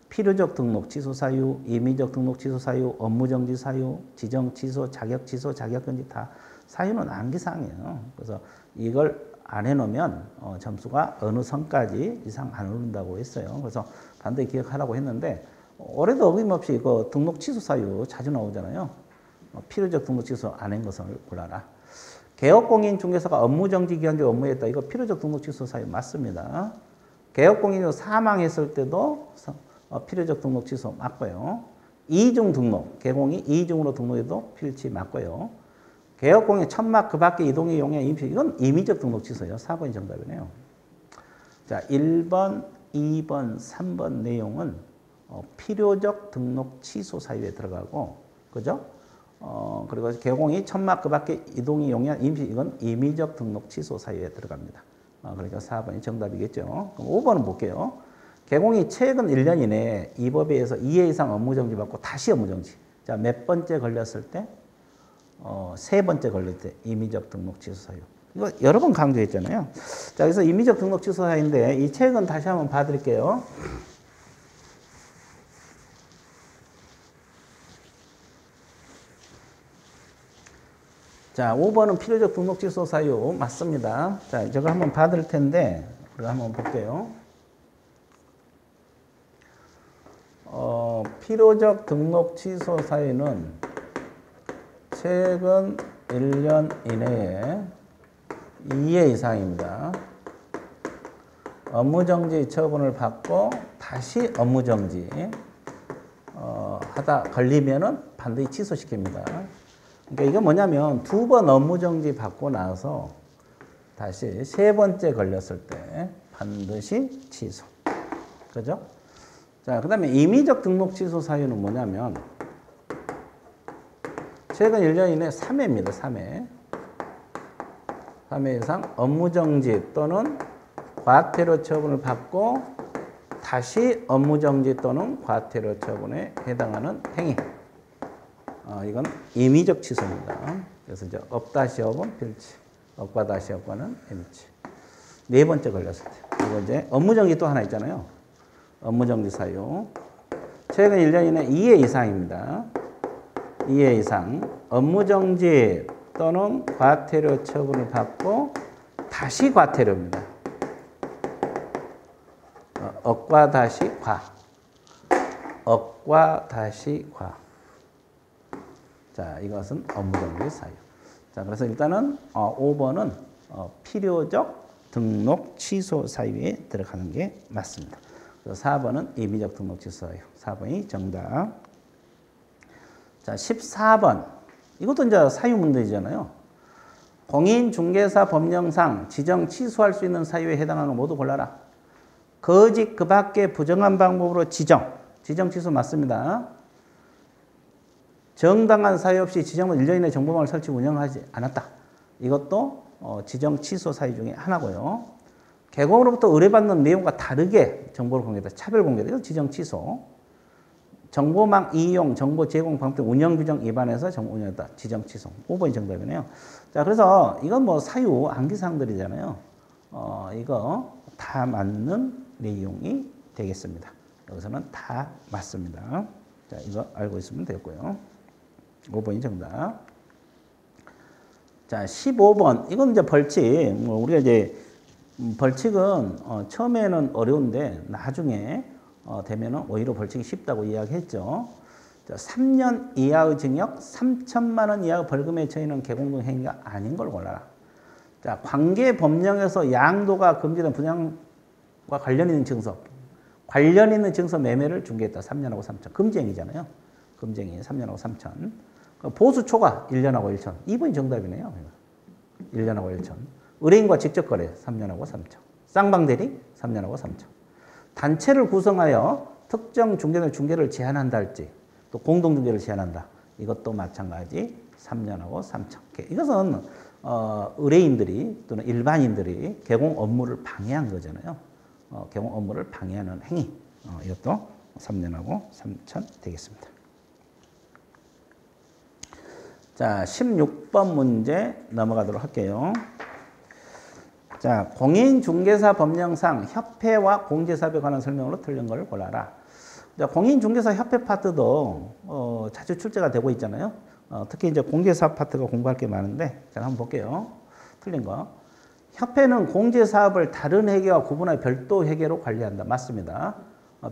필요적 등록 취소 사유, 임의적 등록 취소 사유, 업무 정지 사유, 지정 취소, 자격 취소, 자격 정지 다 사유는 암기사항이에요. 그래서 이걸 안 해놓으면 점수가 어느 선까지 이상 안 오른다고 했어요. 그래서 반드시 기억하라고 했는데 올해도 어김없이 그 등록 취소 사유 자주 나오잖아요. 필요적 등록 취소 안 한 것을 골라라. 개업공인 중개사가 업무정지 기간 중에 업무했다. 이거 필요적 등록 취소 사유 맞습니다. 개업공인이 사망했을 때도 필요적 등록 취소 맞고요. 이중 등록, 개공이 이중으로 등록해도 필치 맞고요. 개업공인 천막 그 밖에 이동의 용해 임시 이건 임의적 등록 취소예요. 4번이 정답이네요. 자, 1번, 2번, 3번 내용은 필요적 등록 취소 사유에 들어가고 그죠? 그리고 개공이 천막 그 밖에 이동이 용이한 임시 이건 임의적 등록 취소 사유에 들어갑니다. 그러니까 4번이 정답이겠죠. 그럼 5번은 볼게요. 개공이 최근 1년 이내에 이 법에 의해서 2회 이상 업무정지 받고 다시 업무정지. 자, 몇 번째 걸렸을 때? 3번째 걸릴 때 임의적 등록 취소 사유. 이거 여러 번 강조했잖아요. 자, 그래서 임의적 등록 취소 사유인데 이 책은 다시 한번 봐드릴게요. 자, 5번은 필요적 등록 취소 사유 맞습니다. 자, 이거 한번 받을 텐데, 우리가 한번 볼게요. 필요적 등록 취소 사유는 최근 1년 이내에 2회 이상입니다. 업무정지 처분을 받고 다시 업무정지 하다 걸리면은 반드시 취소시킵니다. 그러니까 이게 뭐냐면 2번 업무정지 받고 나서 다시 3번째 걸렸을 때 반드시 취소. 그죠? 자, 그 다음에 임의적 등록 취소 사유는 뭐냐면 최근 1년 이내 3회입니다. 3회. 3회 이상 업무정지 또는 과태료 처분을 받고 다시 업무정지 또는 과태료 처분에 해당하는 행위. 이건 임의적 취소입니다. 그래서 이제 업-업은 필치, 업과-업과는 임치. 4번째 걸렸을 때. 그리고 이제 업무정지 또 하나 있잖아요. 업무정지 사유. 최근 1년 이내 2회 이상입니다. 2회 이상 업무정지 또는 과태료 처분을 받고 다시 과태료입니다. 업과 다시 과. 업과 다시 과. 자, 이것은 업무정지 사유. 자, 그래서 일단은 5번은 필요적 등록 취소 사유에 들어가는 게 맞습니다. 그래서 4번은 임의적 등록 취소 사유. 4번이 정답. 자, 14번. 이것도 이제 사유 문제잖아요. 공인중개사 법령상 지정 취소할 수 있는 사유에 해당하는 거 모두 골라라. 거짓 그 밖에 부정한 방법으로 지정 취소 맞습니다. 정당한 사유 없이 지정은 1년 이내 정보망을 설치 운영하지 않았다. 이것도 지정 취소 사유 중에 하나고요. 개공으로부터 의뢰받는 내용과 다르게 정보를 공개했다. 차별 공개다. 이건 지정 취소. 정보망 이용, 정보 제공 방법 운영 규정 위반해서 정보 운영했다. 지정 취소. 5번이 정답이네요. 자, 그래서 이건 뭐 사유 암기사항들이잖아요. 이거 다 맞는 내용이 되겠습니다. 여기서는 다 맞습니다. 자, 이거 알고 있으면 되고요. 5번이 정답. 자, 15번. 이건 이제 벌칙. 우리가 이제 벌칙은 처음에는 어려운데 나중에 되면은 오히려 벌칙이 쉽다고 이야기했죠. 자, 3년 이하의 징역, 3천만 원 이하의 벌금에 처해는 개공 등 행위가 아닌 걸 골라라. 자, 관계 법령에서 양도가 금지된 분양과 관련 있는 증서, 관련 있는 증서 매매를 중개했다. 3년하고 3천. 금지행위잖아요. 금지행위 3년하고 3천. 보수 초과 1년하고 1천. 2번이 정답이네요. 1년하고 1천. 의뢰인과 직접 거래 3년하고 3천. 쌍방대리 3년하고 3천. 단체를 구성하여 특정 중개를 제한한다 할지 또 공동중개를 제한한다. 이것도 마찬가지 3년하고 3천. 이것은 의뢰인들이 또는 일반인들이 개공 업무를 방해한 거잖아요. 개공 업무를 방해하는 행위. 이것도 3년하고 3천 되겠습니다. 자, 16번 문제 넘어가도록 할게요. 자, 공인중개사 법령상 협회와 공제사업에 관한 설명으로 틀린 걸 골라라. 자, 공인중개사 협회 파트도 자주 출제가 되고 있잖아요. 특히 이제 공제사업 파트가 공부할 게 많은데, 자, 한번 볼게요. 틀린 거. 협회는 공제사업을 다른 회계와 구분하여 별도 회계로 관리한다. 맞습니다.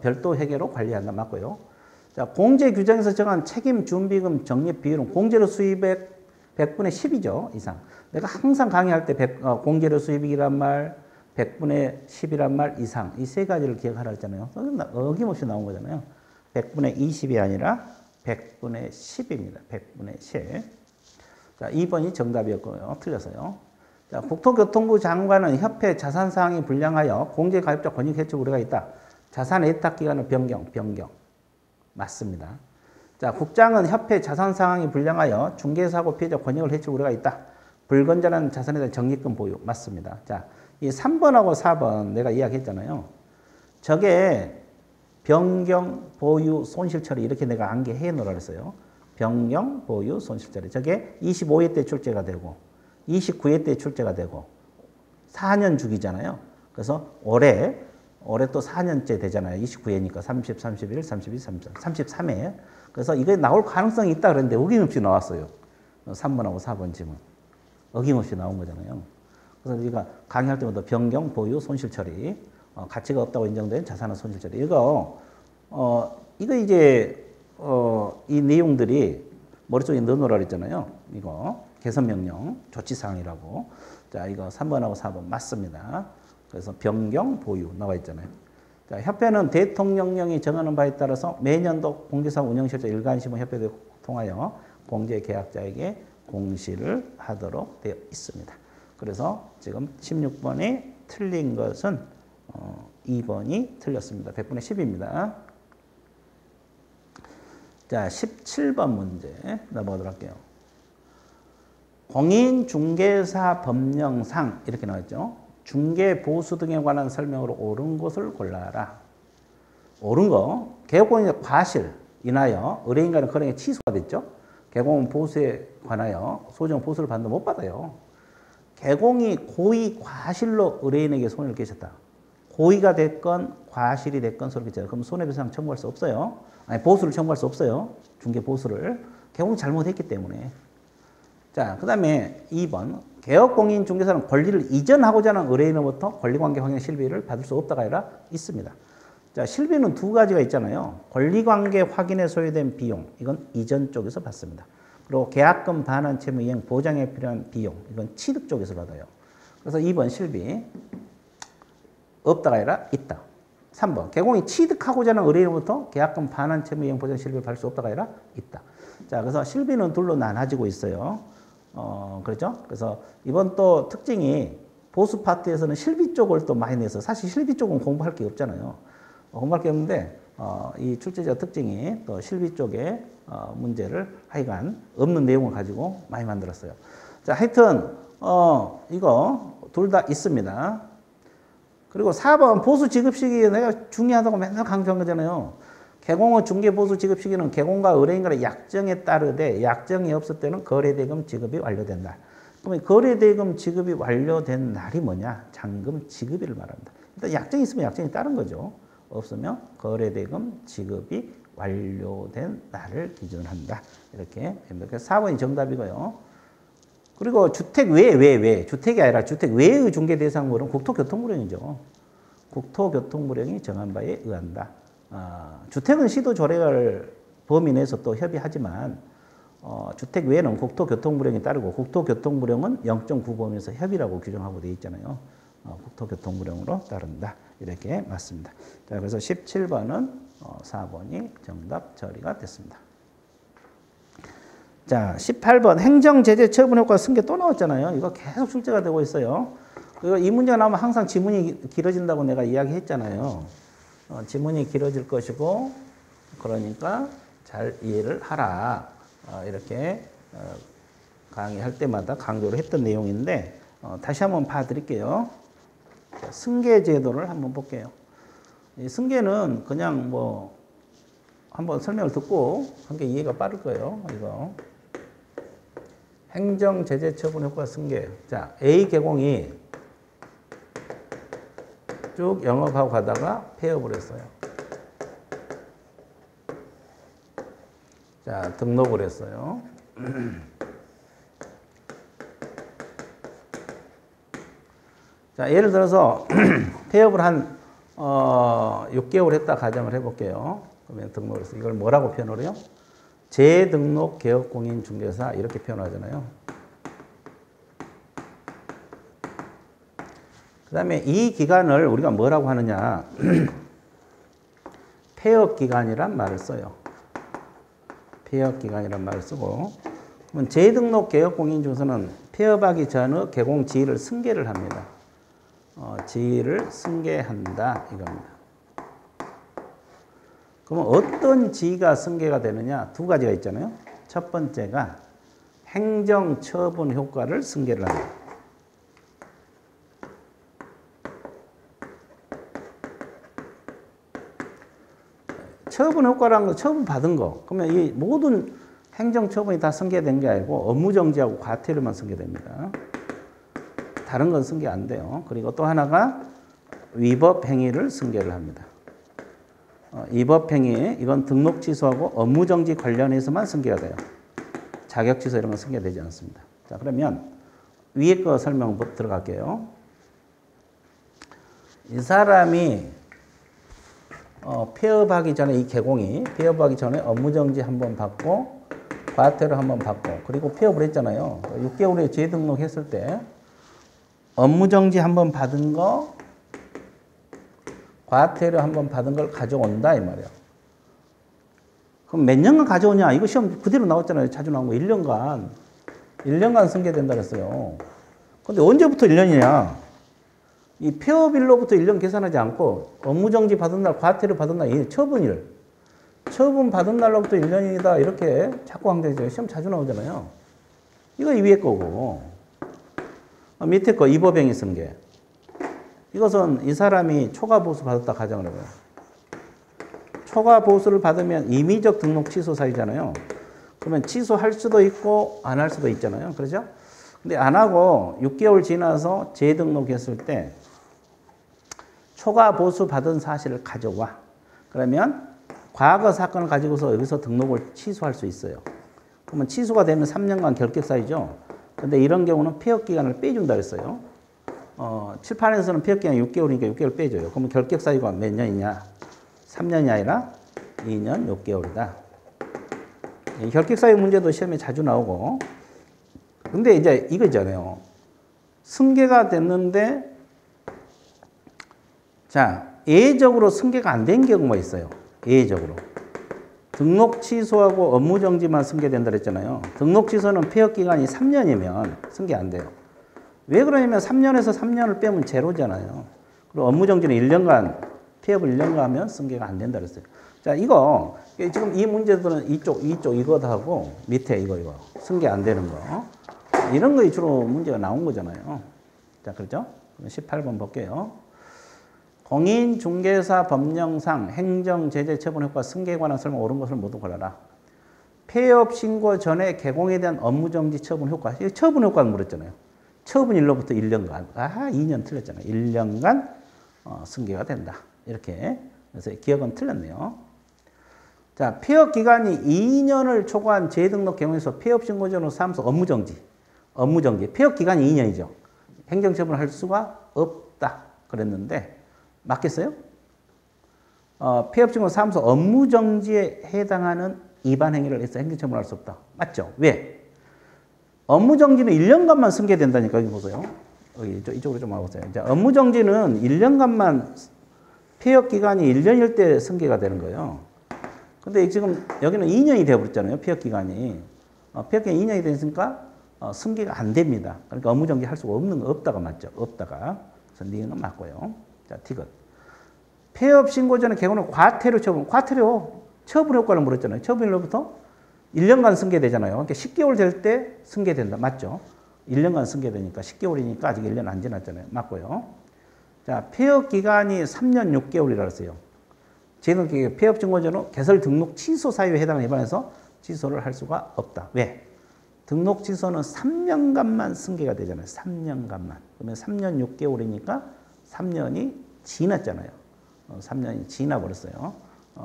별도 회계로 관리한다. 맞고요. 자, 공제 규정에서 정한 책임 준비금 적립 비율은 공제료 수입액 100분의 10이죠. 이상. 내가 항상 강의할 때 공제료 수입이란 말, 100분의 10이란 말 이상. 이 세 가지를 기억하라 했잖아요. 어김없이 나온 거잖아요. 100분의 20이 아니라 100분의 10입니다. 100분의 10. 자, 2번이 정답이었고요. 틀렸어요. 자, 국토교통부 장관은 협회 자산 사항이 불량하여 공제 가입자 권익 해촉 우려가 있다. 자산 애탁 기간을 변경. 맞습니다. 자, 국장은 협회 자산 상황이 불량하여 중개사고 피해자 권익을 해칠 우려가 있다. 불건전한 자산에 대한 적립금 보유. 맞습니다. 자, 이 3번하고 4번 내가 이야기했잖아요. 저게 변경, 보유, 손실 처리 이렇게 내가 암기해 놓으라 그랬어요. 변경, 보유, 손실 처리. 저게 25회 때 출제가 되고 29회 때 출제가 되고 4년 주기잖아요. 그래서 올해 또 4년째 되잖아요. 29회니까 30, 31, 32, 33, 33회. 그래서 이게 나올 가능성이 있다 그랬는데 어김없이 나왔어요. 3번하고 4번 지문. 어김없이 나온 거잖아요. 그래서 우리가 강의할 때마다 변경, 보유, 손실 처리, 가치가 없다고 인정된 자산의 손실 처리. 이거 이제 이 내용들이 머릿속에 넣어놓으라 그랬잖아요. 이거 개선명령 조치사항이라고. 자, 이거 3번하고 4번 맞습니다. 그래서 변경, 보유 나와 있잖아요. 자, 협회는 대통령령이 정하는 바에 따라서 매년도 공개사업 운영실적 일간시범 협회를 통하여 공제계약자에게 공시를 하도록 되어 있습니다. 그래서 지금 16번이 틀린 것은 2번이 틀렸습니다. 100분의 10입니다. 자, 17번 문제 넘어가도록 할게요. 공인중개사 법령상 이렇게 나왔죠. 중개보수 등에 관한 설명으로 옳은 것을 골라라. 옳은 거, 개업공인의 과실 인하여 의뢰인 간의 거래가 취소가 됐죠. 개공은 보수에 관하여 소정 보수를 받는다 못 받아요. 개공이 고의 과실로 의뢰인에게 손해를 끼쳤다. 고의가 됐건 과실이 됐건 손해를 끼쳤다. 그럼 손해배상 청구할 수 없어요. 아니 보수를 청구할 수 없어요. 중개 보수를. 개공이 잘못했기 때문에. 자, 그 다음에 2번. 개업공인중개사는 권리를 이전하고자 하는 의뢰인으로부터 권리관계 확인 실비를 받을 수 없다가 아니라 있습니다. 자, 실비는 두 가지가 있잖아요. 권리관계 확인에 소요된 비용, 이건 이전 쪽에서 받습니다. 그리고 계약금 반환 채무 이행 보장에 필요한 비용, 이건 취득 쪽에서 받아요. 그래서 2번 실비, 없다가 아니라 있다. 3번, 개공이 취득하고자 하는 의뢰인으로부터 계약금 반환 채무 이행 보장 실비를 받을 수 없다가 아니라 있다. 자, 그래서 실비는 둘로 나눠지고 있어요. 그렇죠? 그래서 이번 또 특징이 보수 파트에서는 실비 쪽을 또 많이 내서 사실 실비 쪽은 공부할 게 없잖아요. 공부할 게 없는데 이 출제자 특징이 또 실비 쪽에 문제를 하여간 없는 내용을 가지고 많이 만들었어요. 자, 하여튼 이거 둘 다 있습니다. 그리고 4번 보수 지급 시기 내가 중요하다고 맨날 강조한 거잖아요. 개공의 중개보수 지급 시기는 개공과 의뢰인 간의 약정에 따르되 약정이 없을 때는 거래대금 지급이 완료된다. 그러면 거래대금 지급이 완료된 날이 뭐냐? 잔금 지급일을 말합니다. 일단 약정이 있으면 약정이 따른 거죠. 없으면 거래대금 지급이 완료된 날을 기준으로 한다. 이렇게 됩니다. 그래서 4번이 정답이고요. 그리고 주택 외 주택이 아니라 주택 외의 중개 대상물은 국토교통부령이죠. 국토교통부령이 정한 바에 의한다. 주택은 시도 조례를 범위 내에서 또 협의하지만 주택 외에는 국토교통부령이 따르고 국토교통부령은 0.9 범위에서 협의라고 규정하고 되어 있잖아요. 국토교통부령으로 따른다. 이렇게 맞습니다. 자, 그래서 17번은 4번이 정답 처리가 됐습니다. 자, 18번 행정제재 처분 효과 승계 또 나왔잖아요. 이거 계속 출제가 되고 있어요. 그리고 이 문제가 나오면 항상 지문이 길어진다고 내가 이야기했잖아요. 지문이 길어질 것이고 그러니까 잘 이해를 하라. 이렇게 강의할 때마다 강조를 했던 내용인데 다시 한번 봐드릴게요. 승계 제도를 한번 볼게요. 이 승계는 그냥 뭐 한번 설명을 듣고 한 게 이해가 빠를 거예요. 이거 행정 제재 처분 효과 승계. 자, A 개공이 쭉 영업하고 가다가 폐업을 했어요. 자, 등록을 했어요. 자, 예를 들어서 폐업을 한 6개월 했다 가정을 해볼게요. 그러면 등록을 해서 이걸 뭐라고 표현을 해요? 재등록 개업공인중개사 이렇게 표현하잖아요. 그 다음에 이 기간을 우리가 뭐라고 하느냐? 폐업기간이란 말을 써요. 폐업기간이란 말을 쓰고 그러면 재등록 개업공인중개사는 폐업하기 전의 개공 지위를 승계를 합니다. 지위를 승계한다 이겁니다. 그러면 어떤 지위가 승계가 되느냐? 두 가지가 있잖아요. 첫 번째가 행정처분 효과를 승계를 합니다. 처분 효과라는 건 처분 받은 거. 그러면 이 모든 행정처분이 다 승계된 게 아니고 업무정지하고 과태료만 승계됩니다. 다른 건 승계 안 돼요. 그리고 또 하나가 위법 행위를 승계를 합니다. 위법 행위, 이건 등록 취소하고 업무정지 관련해서만 승계가 돼요. 자격 취소 이런 건 승계되지 않습니다. 자, 그러면 위에 거 설명 들어갈게요. 이 사람이 폐업하기 전에 이 개공이 폐업하기 전에 업무정지 한번 받고 과태료 한번 받고 그리고 폐업을 했잖아요. 6개월에 재등록했을 때 업무정지 한번 받은 거 과태료 한번 받은 걸 가져온다 이 말이에요. 그럼 몇 년간 가져오냐? 이거 시험 그대로 나왔잖아요. 자주 나온 거 1년간. 1년간 승계된다 그랬어요. 근데 언제부터 1년이냐? 이 폐업일로부터 1년 계산하지 않고 업무정지 받은 날, 과태료 받은 날, 이 처분일. 처분 받은 날로부터 1년이다. 이렇게 자꾸 항정해줘요. 시험 자주 나오잖아요. 이거 이 위에 거고. 밑에 거 이법행위 승계. 이것은 이 사람이 초과 보수 받았다 가정을 해봐요. 초과 보수를 받으면 임의적 등록 취소 사유잖아요. 그러면 취소할 수도 있고 안 할 수도 있잖아요. 그렇죠? 근데 안 하고 6개월 지나서 재등록했을 때 초과 보수 받은 사실을 가져와. 그러면 과거 사건을 가지고서 여기서 등록을 취소할 수 있어요. 그러면 취소가 되면 3년간 결격 사유죠. 근데 이런 경우는 폐업 기간을 빼준다 그랬어요. 칠판에서는 폐업 기간이 6개월이니까 6개월 빼줘요. 그러면 결격 사유가 몇 년이냐? 3년이 아니라 2년 6개월이다. 결격 사유 문제도 시험에 자주 나오고. 근데 이제 이거 있잖아요. 승계가 됐는데, 자, 예외적으로 승계가 안 된 경우가 있어요. 예외적으로. 등록 취소하고 업무 정지만 승계된다 그랬잖아요. 등록 취소는 폐업 기간이 3년이면 승계 안 돼요. 왜 그러냐면 3년에서 3년을 빼면 제로잖아요. 그리고 업무 정지는 1년간, 폐업을 1년간 하면 승계가 안 된다 그랬어요. 자, 이거, 지금 이 문제들은 이쪽, 이거다 하고, 밑에 이거. 승계 안 되는 거. 이런 거에 주로 문제가 나온 거잖아요. 자, 그렇죠? 18번 볼게요. 공인중개사 법령상 행정 제재 처분 효과 승계에 관한 설명 옳은 것을 모두 골라라. 폐업 신고 전에 개공에 대한 업무 정지 처분 효과. 처분 효과는 물었잖아요. 처분일로부터 1년간. 2년 틀렸잖아요. 1년간 승계가 된다. 이렇게. 그래서 기억은 틀렸네요. 자, 폐업 기간이 2년을 초과한 재등록 경우에서 폐업 신고 전후 사무소 업무 정지. 폐업 기간이 2년이죠. 행정 처분을 할 수가 없다. 그랬는데 맞겠어요? 폐업 신고 사무소 업무 정지에 해당하는 위반 행위를 해서 행정 처분할 수 없다. 맞죠? 왜? 업무 정지는 1년간만 승계된다니까. 여기 보세요. 여기 이쪽으로 좀 와보세요. 자, 업무 정지는 1년간만 폐업 기간이 1년일 때 승계가 되는 거예요. 근데 지금 여기는 2년이 되어버렸잖아요. 폐업 기간이. 폐업 기간이 2년이 되니까 승계가 안 됩니다. 그러니까 업무 정지 할 수가 없다가 맞죠. 없다가. 그래서 니은은 맞고요. 자, 티귿. 폐업 신고 전에 개고는 과태료 처분. 과태료 처분 효과를 물었잖아요. 처분일로부터 1년간 승계되잖아요. 그러니까 10개월 될 때 승계된다. 맞죠? 1년간 승계되니까 10개월이니까 아직 1년 안 지났잖아요. 맞고요. 자, 폐업 기간이 3년 6개월이라고 했어요. 재등록 폐업 신고 전후 개설 등록 취소 사유에 해당하는 위반해서 취소를 할 수가 없다. 왜? 등록 취소는 3년간만 승계가 되잖아요. 3년간만. 그러면 3년 6개월이니까 3년이 지났잖아요. 3년이 지나버렸어요.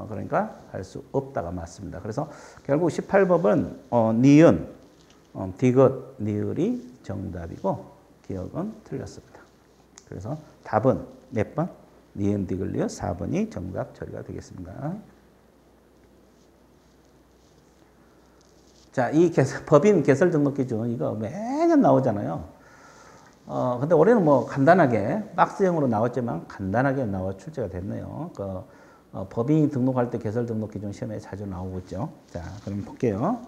그러니까 할 수 없다가 맞습니다. 그래서 결국 18법은 니은, 디귿, 니을이 정답이고 기억은 틀렸습니다. 그래서 답은 몇 번? 니은, 디귿, 니을 4번이 정답 처리가 되겠습니다. 자, 이 법인 개설 등록 기준 이거 매년 나오잖아요. 근데 올해는 뭐 간단하게 박스형으로 나왔지만 간단하게 나와 출제가 됐네요. 법인이 등록할 때 개설 등록 기준 시험에 자주 나오고 있죠. 자, 그럼 볼게요.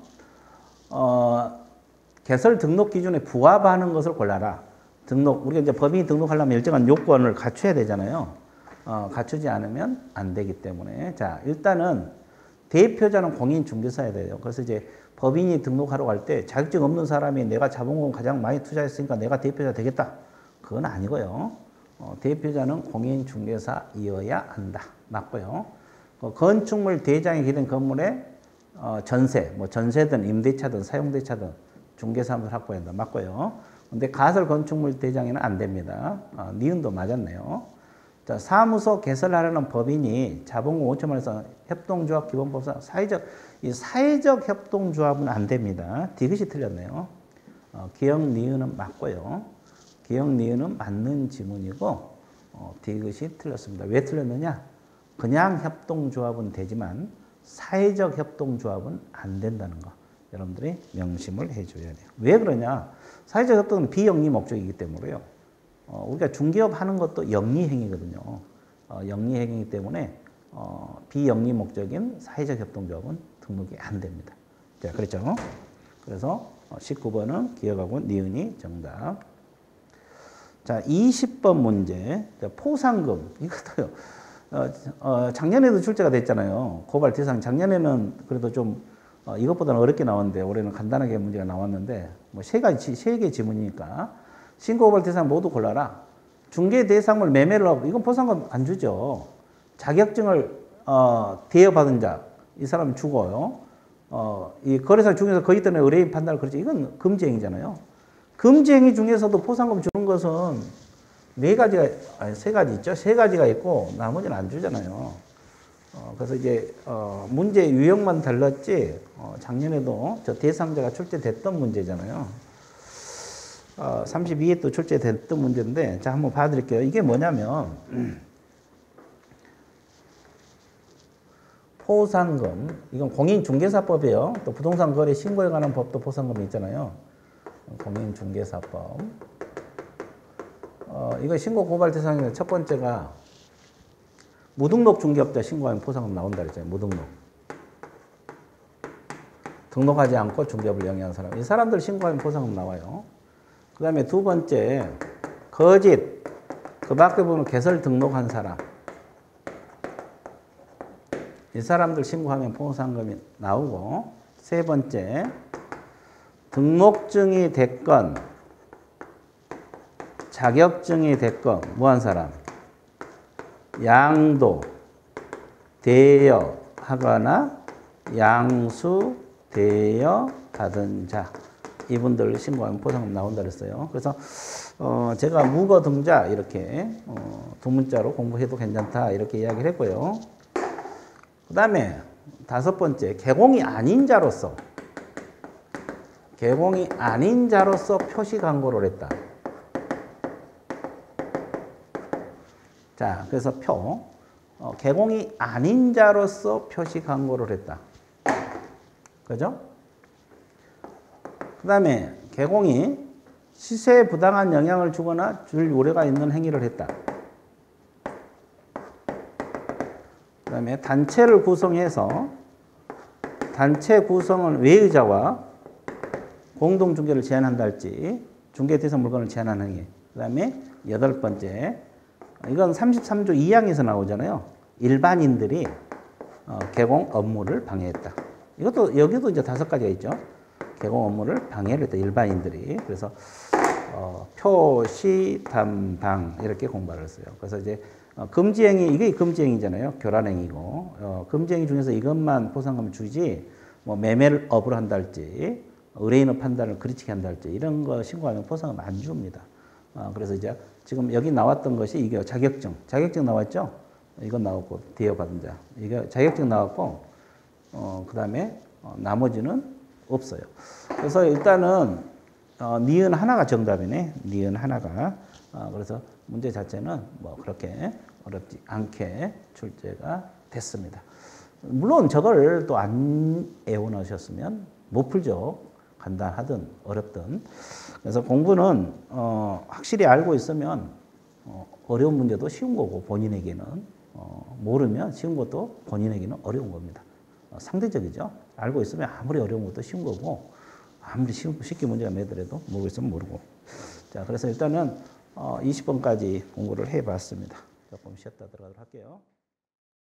개설 등록 기준에 부합하는 것을 골라라. 우리가 이제 법인이 등록하려면 일정한 요건을 갖춰야 되잖아요. 갖추지 않으면 안 되기 때문에. 자, 일단은 대표자는 공인중개사여야 돼요. 그래서 이제 법인이 등록하러 갈 때 자격증 없는 사람이 내가 자본금 가장 많이 투자했으니까 내가 대표자 되겠다. 그건 아니고요. 대표자는 공인중개사이어야 한다. 맞고요. 건축물 대장에 기댄 건물에 전세, 뭐 전세든 임대차든 사용대차든 중개사무소를 확보해야 한다. 맞고요. 근데 가설 건축물 대장에는 안 됩니다. 니은도 맞았네요. 자, 사무소 개설하려는 법인이 자본금 5천만 원에서 협동조합 기본법상 사회적 협동조합은 안 됩니다. 디귿이 틀렸네요. 기역 니은은 맞고요. 기역 니은은 맞는 지문이고 디귿이 틀렸습니다. 왜 틀렸느냐? 그냥 협동조합은 되지만 사회적 협동조합은 안 된다는 거. 여러분들이 명심을 해줘야 돼요. 왜 그러냐? 사회적 협동은 비영리 목적이기 때문에요. 우리가 중개업 하는 것도 영리행위거든요. 영리행위이기 때문에 비영리 목적인 사회적 협동조합은 등록이 안 됩니다. 자, 그렇죠? 그래서 19번은 기억하고 니은이 정답. 자, 20번 문제. 자, 포상금. 이것도요. 작년에도 출제가 됐잖아요. 고발 대상. 작년에는 그래도 좀 이것보다는 어렵게 나왔는데 올해는 간단하게 문제가 나왔는데 뭐 세 개 지문이니까 신고 고발 대상 모두 골라라. 중개 대상물 매매를 하고 이건 포상금 안 주죠. 자격증을 대여받은 자, 이 사람이 죽어요. 이 거래사 중에서 거의 때문에 의뢰인 판단을 그렇죠. 이건 금지행위잖아요. 금지행위 중에서도 포상금 주는 것은 세 가지 있죠. 세 가지가 있고 나머지는 안 주잖아요. 그래서 이제 문제 유형만 달랐지 작년에도 저 대상자가 출제됐던 문제잖아요. 32회 또 출제됐던 문제인데 자 한번 봐드릴게요. 이게 뭐냐면 포상금 이건 공인중개사법이에요. 또 부동산 거래 신고에 관한 법도 포상금이 있잖아요. 공인중개사법. 이거 신고 고발 대상의 첫 번째가 무등록 중개업자 신고하면 포상금 나온다 그랬잖아요. 무등록. 등록하지 않고 중개업을 영위한 사람. 이 사람들 신고하면 포상금 나와요. 그 다음에 두 번째, 거짓. 그 밖에 보면 개설 등록한 사람. 이 사람들 신고하면 포상금이 나오고, 세 번째, 등록증이 됐건, 자격증이 됐건, 뭐한 사람? 양도, 대여하거나 양수, 대여 받은 자. 이분들 신고하면 포상금 나온다 그랬어요. 그래서 제가 무거등자 이렇게 두 문자로 공부해도 괜찮다 이렇게 이야기를 했고요. 그 다음에 다섯 번째, 개공이 아닌 자로서 표시 광고를 했다. 자, 그래서 개공이 아닌 자로서 표시 광고를 했다. 그죠? 그 다음에 개공이 시세에 부당한 영향을 주거나 줄 우려가 있는 행위를 했다. 그 다음에 단체를 구성해서 단체 구성은 외의자와 공동중개를 제한한다 할지 중개 대상 물건을 제한하는 행위. 그 다음에 여덟 번째, 이건 33조 2항에서 나오잖아요. 일반인들이 개공 업무를 방해했다. 여기도 이제 다섯 가지가 있죠. 개공 업무를 방해를 했다. 일반인들이. 그래서 표시, 담방 이렇게 공부를 했어요. 그래서 이제 금지행위, 이게 금지행위잖아요. 교란행위고. 금지행위 중에서 이것만 포상금을 주지 뭐 매매를 업으로 한다 할지 의뢰인의 판단을 그르치게 한다 할지 이런 거 신고하면 포상금 안 줍니다. 그래서 이제 지금 여기 나왔던 것이 이게 자격증 나왔죠? 이건 나왔고 대여받은 자. 이게 자격증 나왔고 그 다음에 나머지는 없어요. 그래서 일단은 니은 하나가 정답이네. 니은 하나가. 그래서 문제 자체는 뭐 그렇게 어렵지 않게 출제가 됐습니다. 물론 저걸 또 안 애워넣으셨으면 못 풀죠. 간단하든 어렵든. 그래서 공부는 확실히 알고 있으면 어려운 문제도 쉬운 거고 본인에게는 모르면 쉬운 것도 본인에게는 어려운 겁니다. 상대적이죠. 알고 있으면 아무리 어려운 것도 쉬운 거고 아무리 쉽게 문제가 내더라도 모르고 있으면 모르고. 자, 그래서 일단은 20번까지 공부를 해봤습니다. 조금 쉬었다 들어가도록 할게요.